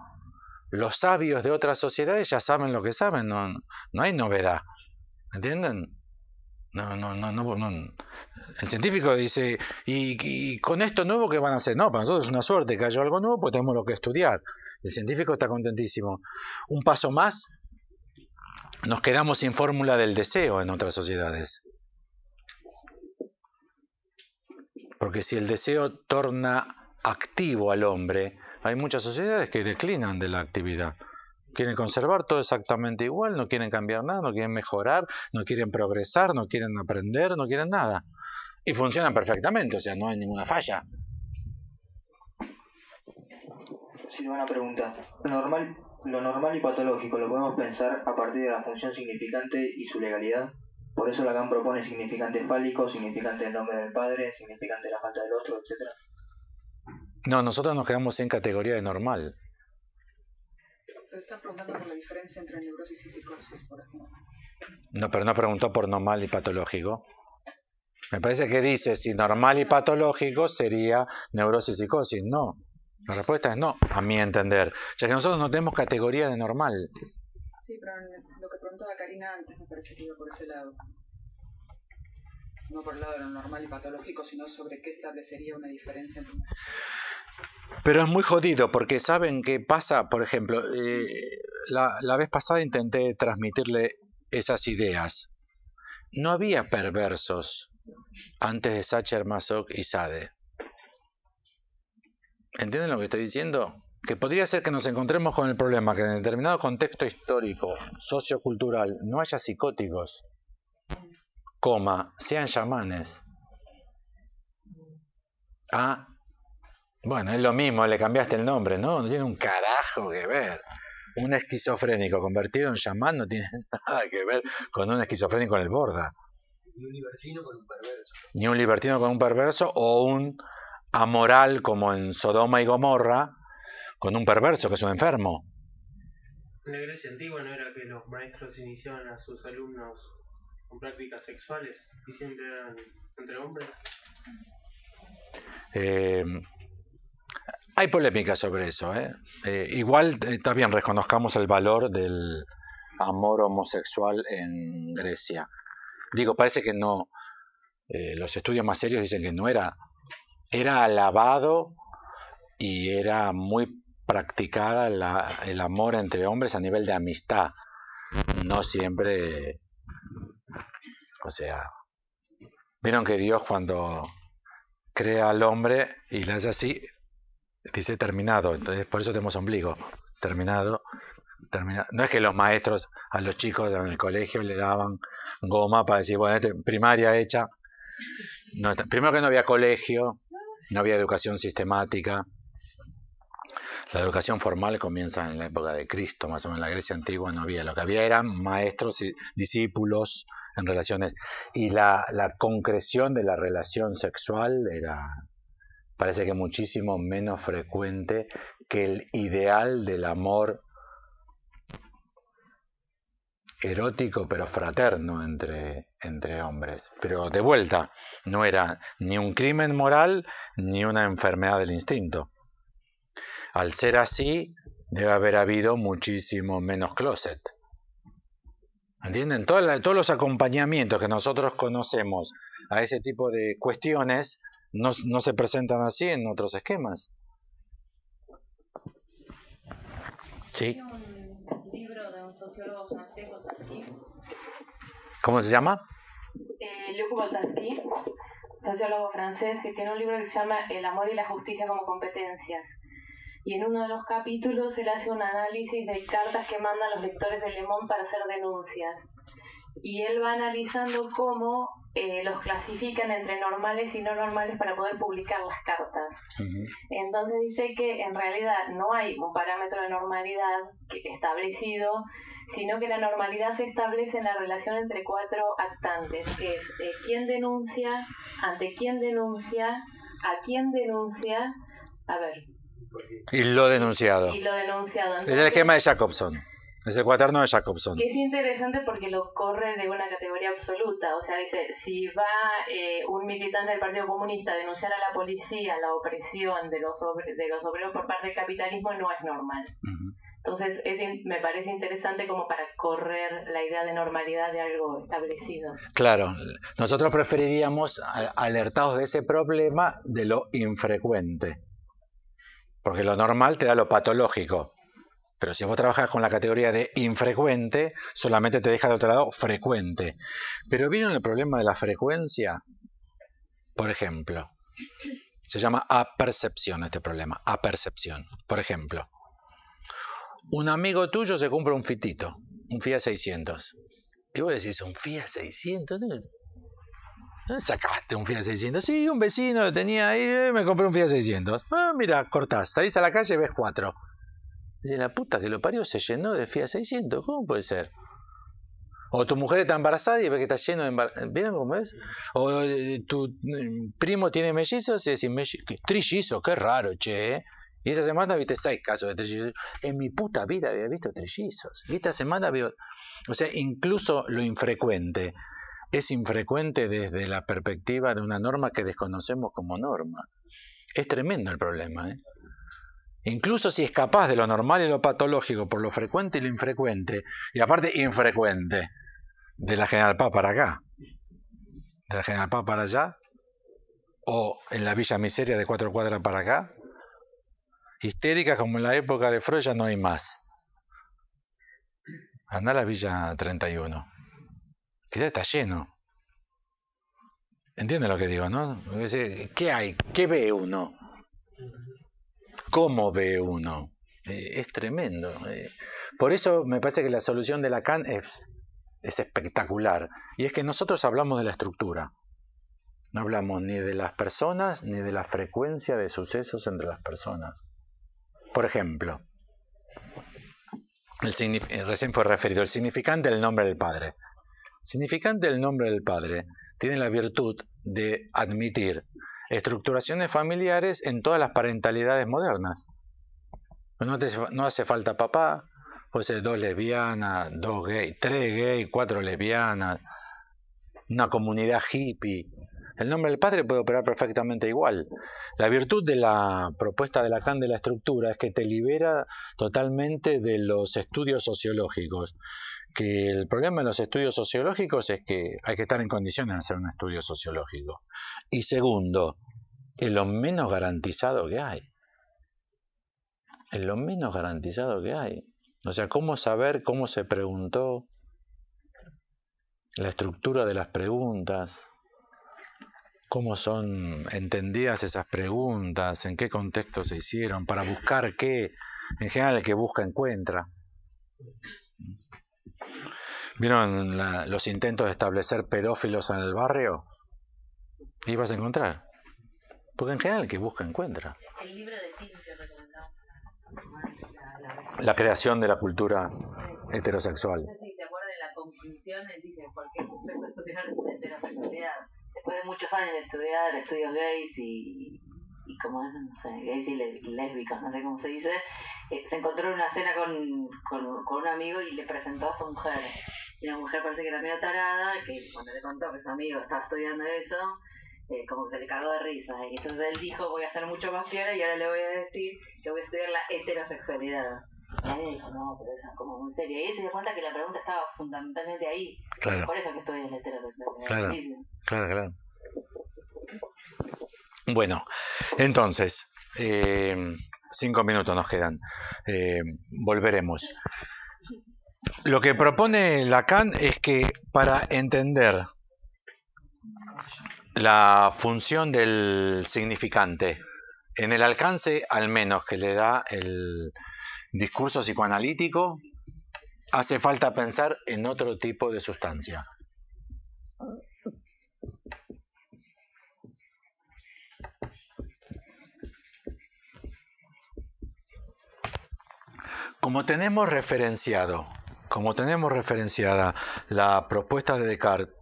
Los sabios de otras sociedades ya saben lo que saben, no hay novedad. ¿Entienden? No. El científico dice, ¿y con esto nuevo qué van a hacer? No, para nosotros es una suerte que haya algo nuevo, pues tenemos lo que estudiar. El científico está contentísimo. Un paso más, nos quedamos sin fórmula del deseo en otras sociedades. Porque si el deseo torna activo al hombre, hay muchas sociedades que declinan de la actividad. Quieren conservar todo exactamente igual, no quieren cambiar nada, no quieren mejorar, no quieren progresar, no quieren aprender, no quieren nada. Y funcionan perfectamente, o sea, no hay ninguna falla. Silvana pregunta, ¿lo normal y patológico lo podemos pensar a partir de la función significante y su legalidad? Por eso Lacan propone significante fálico, significante el nombre del padre, significante la falta del otro, etc. No, nosotros nos quedamos en categoría de normal. Pero está preguntando por la diferencia entre neurosis y psicosis, por ejemplo. No, pero no preguntó por normal y patológico. Me parece que dice si normal y patológico sería neurosis y psicosis. No, la respuesta es no, a mi entender. Ya que nosotros no tenemos categoría de normal. Sí, pero lo que preguntaba Karina antes me parece que iba por ese lado. No por el lado de lo normal y patológico, sino sobre qué establecería una diferencia entre... Pero es muy jodido porque saben qué pasa, por ejemplo, la vez pasada intenté transmitirle esas ideas. No había perversos antes de Sacher-Masoch y Sade. ¿Entienden lo que estoy diciendo? Que podría ser que nos encontremos con el problema que en determinado contexto histórico, sociocultural, no haya psicóticos, sean chamanes. Bueno, es lo mismo, le cambiaste el nombre, ¿no? No tiene un carajo que ver. Un esquizofrénico convertido en chamán no tiene nada que ver con un esquizofrénico en el Borda. Ni un libertino con un perverso. Ni un libertino con un perverso o un amoral como en Sodoma y Gomorra con un perverso que es un enfermo. En la Grecia antigua no era que los maestros iniciaban a sus alumnos con prácticas sexuales y siempre eran entre hombres. Hay polémica sobre eso. Igual está bien, reconozcamos el valor del amor homosexual en Grecia. Digo, parece que no. Los estudios más serios dicen que no era alabado y era muy practicada el amor entre hombres a nivel de amistad, no siempre, o sea, vieron que Dios cuando crea al hombre y le hace así, dice terminado, entonces por eso tenemos ombligo, terminado. No es que los maestros a los chicos en el colegio le daban goma para decir, bueno, primaria hecha. No, primero que no había colegio, no había educación sistemática. La educación formal comienza en la época de Cristo, más o menos en la Grecia antigua no había. Lo que había eran maestros y discípulos en relaciones. Y la concreción de la relación sexual parece que muchísimo menos frecuente que el ideal del amor erótico pero fraterno entre hombres. Pero de vuelta, no era ni un crimen moral ni una enfermedad del instinto. Al ser así, debe haber habido muchísimo menos closet. ¿Entienden? Todos los acompañamientos que nosotros conocemos a ese tipo de cuestiones no se presentan así en otros esquemas. ¿Sí? Hay un libro de un sociólogo francés Boltanski. ¿Cómo se llama? Luc Boltanski, sociólogo francés, que tiene un libro que se llama El amor y la justicia como competencias. Y en uno de los capítulos él hace un análisis de cartas que mandan los lectores de Le Monde para hacer denuncias. Y él va analizando cómo los clasifican entre normales y no normales para poder publicar las cartas. Entonces dice que en realidad no hay un parámetro de normalidad establecido, sino que la normalidad se establece en la relación entre cuatro actantes, que es quién denuncia, ante quién denuncia, a quién denuncia, y lo denunciado. Y lo denunciado. Entonces, es el esquema de Jacobson. Es el cuaterno de Jacobson. Que es interesante porque lo corre de una categoría absoluta. O sea, dice, si va un militante del Partido Comunista a denunciar a la policía la opresión de los obreros por parte del capitalismo, no es normal. Entonces, me parece interesante como para correr la idea de normalidad de algo establecido. Claro, nosotros preferiríamos, alertados de ese problema, de lo infrecuente. Porque lo normal te da lo patológico. Pero si vos trabajas con la categoría de infrecuente, solamente te deja de otro lado frecuente. Pero ¿vieron el problema de la frecuencia? Por ejemplo, se llama apercepción este problema, apercepción. Por ejemplo, un amigo tuyo se compra un Fitito, un Fiat 600. Y vos decís, ¿un Fiat 600? ¿Dónde sacaste un Fiat 600? Sí, un vecino lo tenía ahí, me compré un Fiat 600. Mira, cortás, salís a la calle y ves 4. Dice, la puta que lo parió, se llenó de Fiat 600. ¿Cómo puede ser? O tu mujer está embarazada y ves que está lleno de embarazada. ¿Vieron cómo es? O tu primo tiene mellizos y decís, trillizo, qué raro, che. Y esa semana viste 6 casos de trillizos. En mi puta vida había visto trillizos. Y esta semana veo... O sea, incluso lo infrecuente es infrecuente desde la perspectiva de una norma que desconocemos como norma. Es tremendo el problema, ¿eh? Incluso si escapás de lo normal y lo patológico por lo frecuente y lo infrecuente, y aparte infrecuente, de la General Paz para acá, de la General Paz para allá, o en la Villa Miseria de 4 cuadras para acá, histéricas como en la época de Freud ya no hay más. Andá a la Villa 31, que ya está lleno. ¿Entiendes lo que digo, no? ¿Qué hay? ¿Qué ve uno? ¿Cómo ve uno? Es tremendo. Por eso me parece que la solución de Lacan es espectacular. Y es que nosotros hablamos de la estructura. No hablamos ni de las personas ni de la frecuencia de sucesos entre las personas. Por ejemplo, recién fue referido el significante del nombre del padre. El significante del nombre del padre tiene la virtud de admitir estructuraciones familiares en todas las parentalidades modernas. No hace falta papá, puede ser 2 lesbianas, 2 gays, 3 gays, 4 lesbianas, una comunidad hippie. El nombre del padre puede operar perfectamente igual. La virtud de la propuesta de Lacan de la estructura es que te libera totalmente de los estudios sociológicos. Que el problema de los estudios sociológicos es que hay que estar en condiciones de hacer un estudio sociológico. Y segundo, es lo menos garantizado que hay. Es lo menos garantizado que hay. O sea, ¿cómo saber cómo se preguntó? La estructura de las preguntas. ¿Cómo son entendidas esas preguntas? ¿En qué contexto se hicieron? ¿Para buscar qué? En general el que busca encuentra. ¿Vieron los intentos de establecer pedófilos en el barrio? Y vas a encontrar. Porque en general el que busca encuentra. El libro de Tim que recomendamos. La creación de la cultura heterosexual. No sé si te acuerdas de la conclusión, él dice, ¿por qué empezó a estudiar heterosexualidad? Después de muchos años de estudiar estudios gays y como es, no sé, gays y lésbicos, no sé cómo se dice, se encontró en una cena con un amigo y le presentó a su mujer. Y la mujer parece que era medio tarada, que cuando le contó que su amigo estaba estudiando eso, como que se le cagó de risa. Y entonces él dijo, voy a ser mucho más piola y ahora le voy a decir que voy a estudiar la heterosexualidad. Y ella dijo, no, pero eso es como muy serio. Y él se dio cuenta que la pregunta estaba fundamentalmente ahí. Claro. Por eso que estudias la heterosexualidad. Claro, Sí. claro. Bueno, entonces, 5 minutos nos quedan. Volveremos. Lo que propone Lacan es que para entender la función del significante, en el alcance al menos que le da el discurso psicoanalítico, hace falta pensar en otro tipo de sustancia. Como tenemos referenciada la propuesta de Descartes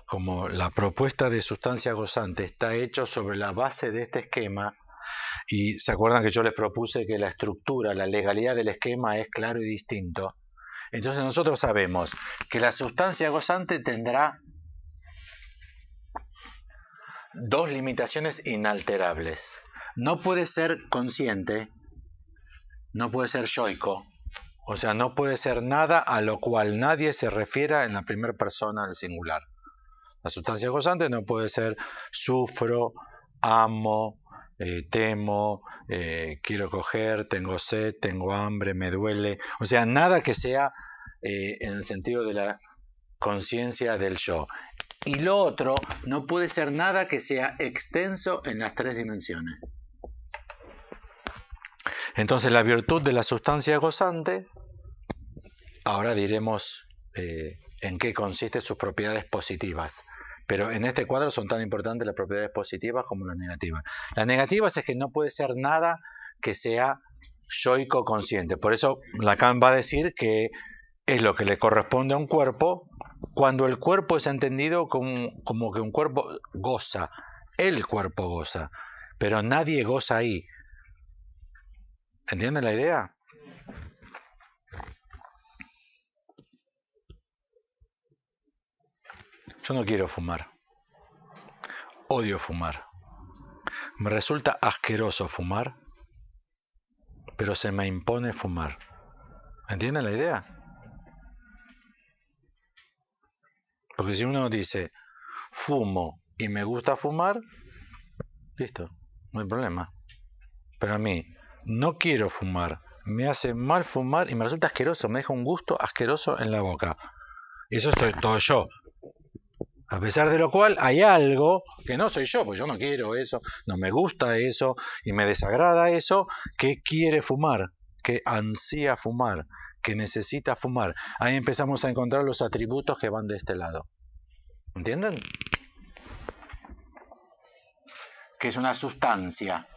como la propuesta de sustancia gozante está hecho sobre la base de este esquema, y se acuerdan que yo les propuse que la estructura, la legalidad del esquema es claro y distinto. Entonces nosotros sabemos que la sustancia gozante tendrá dos limitaciones inalterables. No puede ser consciente, no puede ser yoico, o sea, no puede ser nada a lo cual nadie se refiera en la primera persona del singular. La sustancia gozante no puede ser sufro, amo, temo, quiero coger, tengo sed, tengo hambre, me duele. O sea, nada que sea en el sentido de la conciencia del yo. Y lo otro no puede ser nada que sea extenso en las tres dimensiones. Entonces la virtud de la sustancia gozante, ahora diremos en qué consisten sus propiedades positivas. Pero en este cuadro son tan importantes las propiedades positivas como las negativas. Las negativas es que no puede ser nada que sea yoico consciente. Por eso Lacan va a decir que es lo que le corresponde a un cuerpo cuando el cuerpo es entendido como que un cuerpo goza. El cuerpo goza, pero nadie goza ahí. ¿Entienden la idea? Yo no quiero fumar. Odio fumar. Me resulta asqueroso fumar, pero se me impone fumar. ¿Entienden la idea? Porque si uno dice fumo y me gusta fumar, listo, no hay problema. Pero a mí no quiero fumar, me hace mal fumar y me resulta asqueroso, me deja un gusto asqueroso en la boca. Y eso soy todo yo. A pesar de lo cual hay algo que no soy yo, porque yo no quiero eso, no me gusta eso y me desagrada eso, que quiere fumar, que ansía fumar, que necesita fumar. Ahí empezamos a encontrar los atributos que van de este lado. ¿Entienden? Que es una sustancia.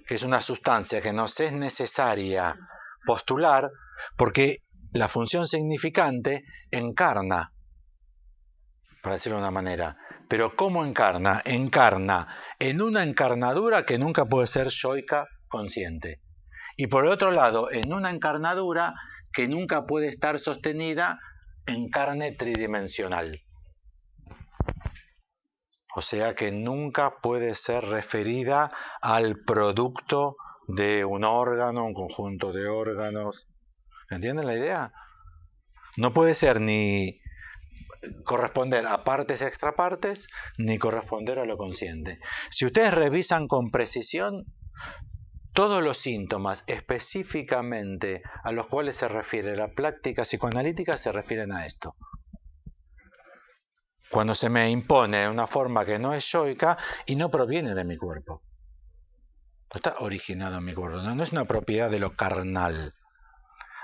Que es una sustancia que nos es necesaria postular porque la función significante encarna, para decirlo de una manera. Pero ¿cómo encarna? Encarna en una encarnadura que nunca puede ser yoica consciente. Y por el otro lado, en una encarnadura que nunca puede estar sostenida en carne tridimensional. O sea que nunca puede ser referida al producto de un órgano, un conjunto de órganos. ¿Entienden la idea? No puede ser ni corresponder a partes extrapartes, ni corresponder a lo consciente. Si ustedes revisan con precisión, todos los síntomas específicamente a los cuales se refiere la práctica psicoanalítica se refieren a esto. Cuando se me impone una forma que no es yoica y no proviene de mi cuerpo. No está originado en mi cuerpo, no es una propiedad de lo carnal.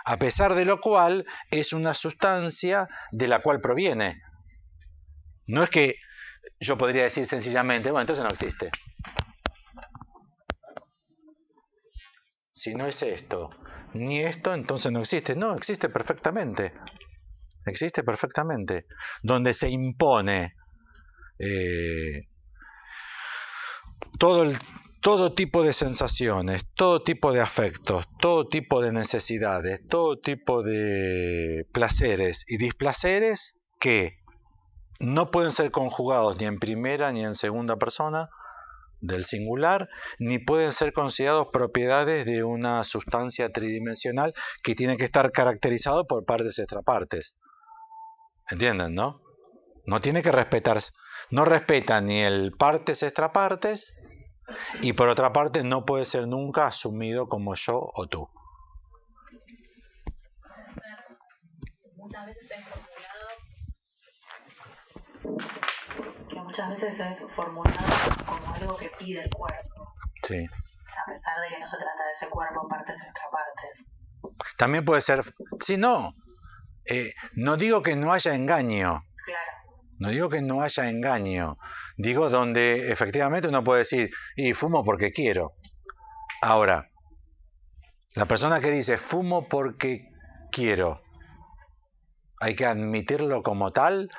A pesar de lo cual es una sustancia de la cual proviene. No es que yo podría decir sencillamente, bueno, entonces no existe. Si no es esto, ni esto, entonces no existe. No, existe perfectamente. Existe perfectamente. Donde se impone todo tipo de sensaciones, todo tipo de afectos, todo tipo de necesidades, todo tipo de placeres y displaceres que no pueden ser conjugados ni en primera ni en segunda persona del singular, ni pueden ser considerados propiedades de una sustancia tridimensional que tiene que estar caracterizado por partes extrapartes. ¿Entienden, no? No tiene que respetar, no respeta ni el partes extrapartes, y por otra parte no puede ser nunca asumido como yo o tú. muchas veces es formulado como algo que pide el cuerpo. Sí. A pesar de que no se trata de ese cuerpo partes extrapartes. También puede ser, sí, no. No digo que no haya engaño. Claro. No digo que no haya engaño. Digo donde efectivamente uno puede decir, y fumo porque quiero. Ahora, la persona que dice fumo porque quiero, ¿hay que admitirlo como tal?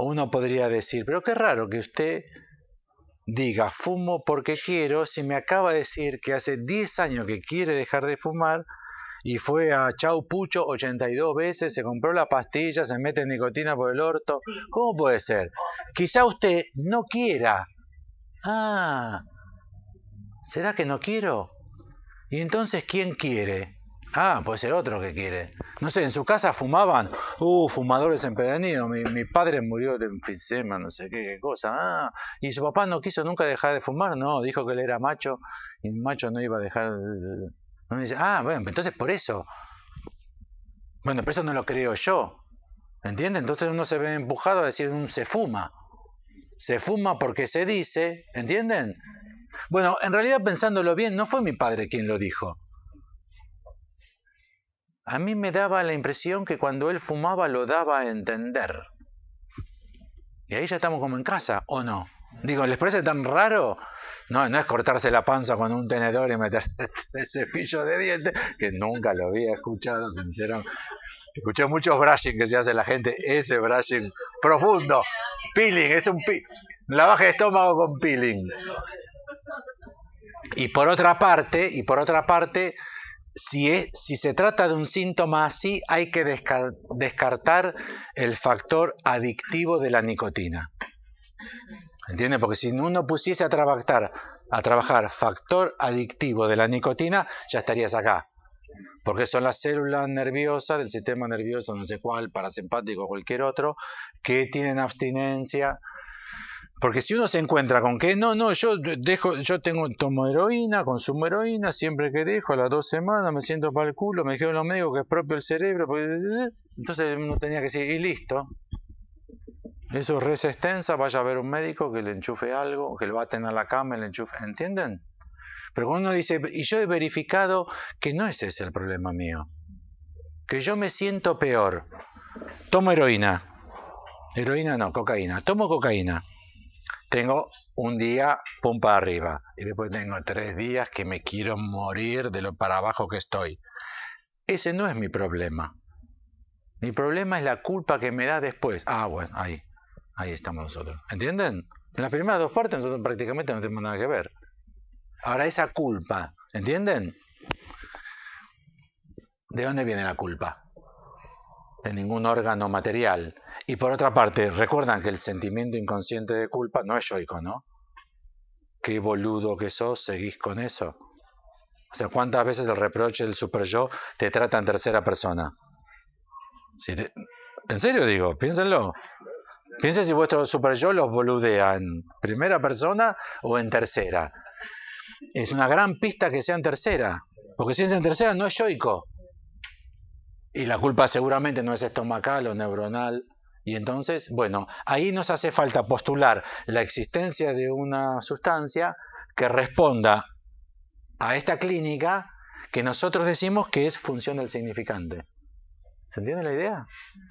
O uno podría decir, pero qué raro que usted diga fumo porque quiero si me acaba de decir que hace 10 años que quiere dejar de fumar y fue a Chau Pucho 82 veces, se compró la pastilla, se mete nicotina por el orto. ¿Cómo puede ser? Quizá usted no quiera. Ah, ¿será que no quiero? ¿Y entonces quién quiere? Ah, puede ser otro que quiere. No sé, en su casa fumaban. Fumadores empedernidos. Mi padre murió de enfisema, no sé qué cosa. Ah, y su papá no quiso nunca dejar de fumar. No, dijo que él era macho y un macho no iba a dejar. Uno dice, bueno, entonces por eso. Bueno, pero eso no lo creo yo. ¿Entiende? Entonces uno se ve empujado a decir, se fuma. Se fuma porque se dice. ¿Entienden? Bueno, en realidad pensándolo bien, no fue mi padre quien lo dijo. A mí me daba la impresión que cuando él fumaba lo daba a entender. Y ahí ya estamos como en casa, ¿o no? Digo, ¿les parece tan raro? No es cortarse la panza con un tenedor y meterse el cepillo de dientes, que nunca lo había escuchado, sinceramente. Escuché muchos brushing que se hace la gente, ese brushing profundo, peeling, es un lavaje de estómago con peeling. Y por otra parte, si se trata de un síntoma así, hay que descartar el factor adictivo de la nicotina. ¿Entiendes? Porque si uno pusiese a trabajar factor adictivo de la nicotina, ya estarías acá. Porque son las células nerviosas del sistema nervioso, no sé cuál, parasimpático o cualquier otro, que tienen abstinencia. Porque si uno se encuentra con que tomo heroína, consumo heroína, siempre que dejo, a las 2 semanas me siento para el culo, me dijeron los médicos que es propio el cerebro, entonces uno tenía que decir, y listo. Eso es res extensa, vaya a ver un médico que le enchufe algo, que lo aten a la cama y le enchufe, ¿entienden? Pero cuando uno dice, y yo he verificado que no es ese el problema mío, que yo me siento peor, tomo heroína no, cocaína, tomo cocaína. Tengo un día pum para arriba y después tengo 3 días que me quiero morir de lo para abajo que estoy. Ese no es mi problema. Mi problema es la culpa que me da después. Bueno, ahí estamos nosotros. ¿Entienden? En las primeras 2 partes nosotros prácticamente no tenemos nada que ver. Ahora esa culpa, ¿entienden? ¿De dónde viene la culpa? De ningún órgano material. Y por otra parte, recuerdan que el sentimiento inconsciente de culpa no es yoico, ¿no? Qué boludo que sos, seguís con eso. O sea, ¿cuántas veces el reproche del super yo te trata en tercera persona? En serio digo, piénsenlo. Piensen si vuestro super yo los boludea en primera persona o en tercera. Es una gran pista que sea en tercera. Porque si es en tercera no es yoico. Y la culpa seguramente no es estomacal o neuronal. Y entonces, bueno, ahí nos hace falta postular la existencia de una sustancia que responda a esta clínica que nosotros decimos que es función del significante. ¿Se entiende la idea?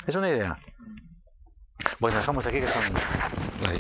Es una idea. Bueno, dejamos aquí que son las 10.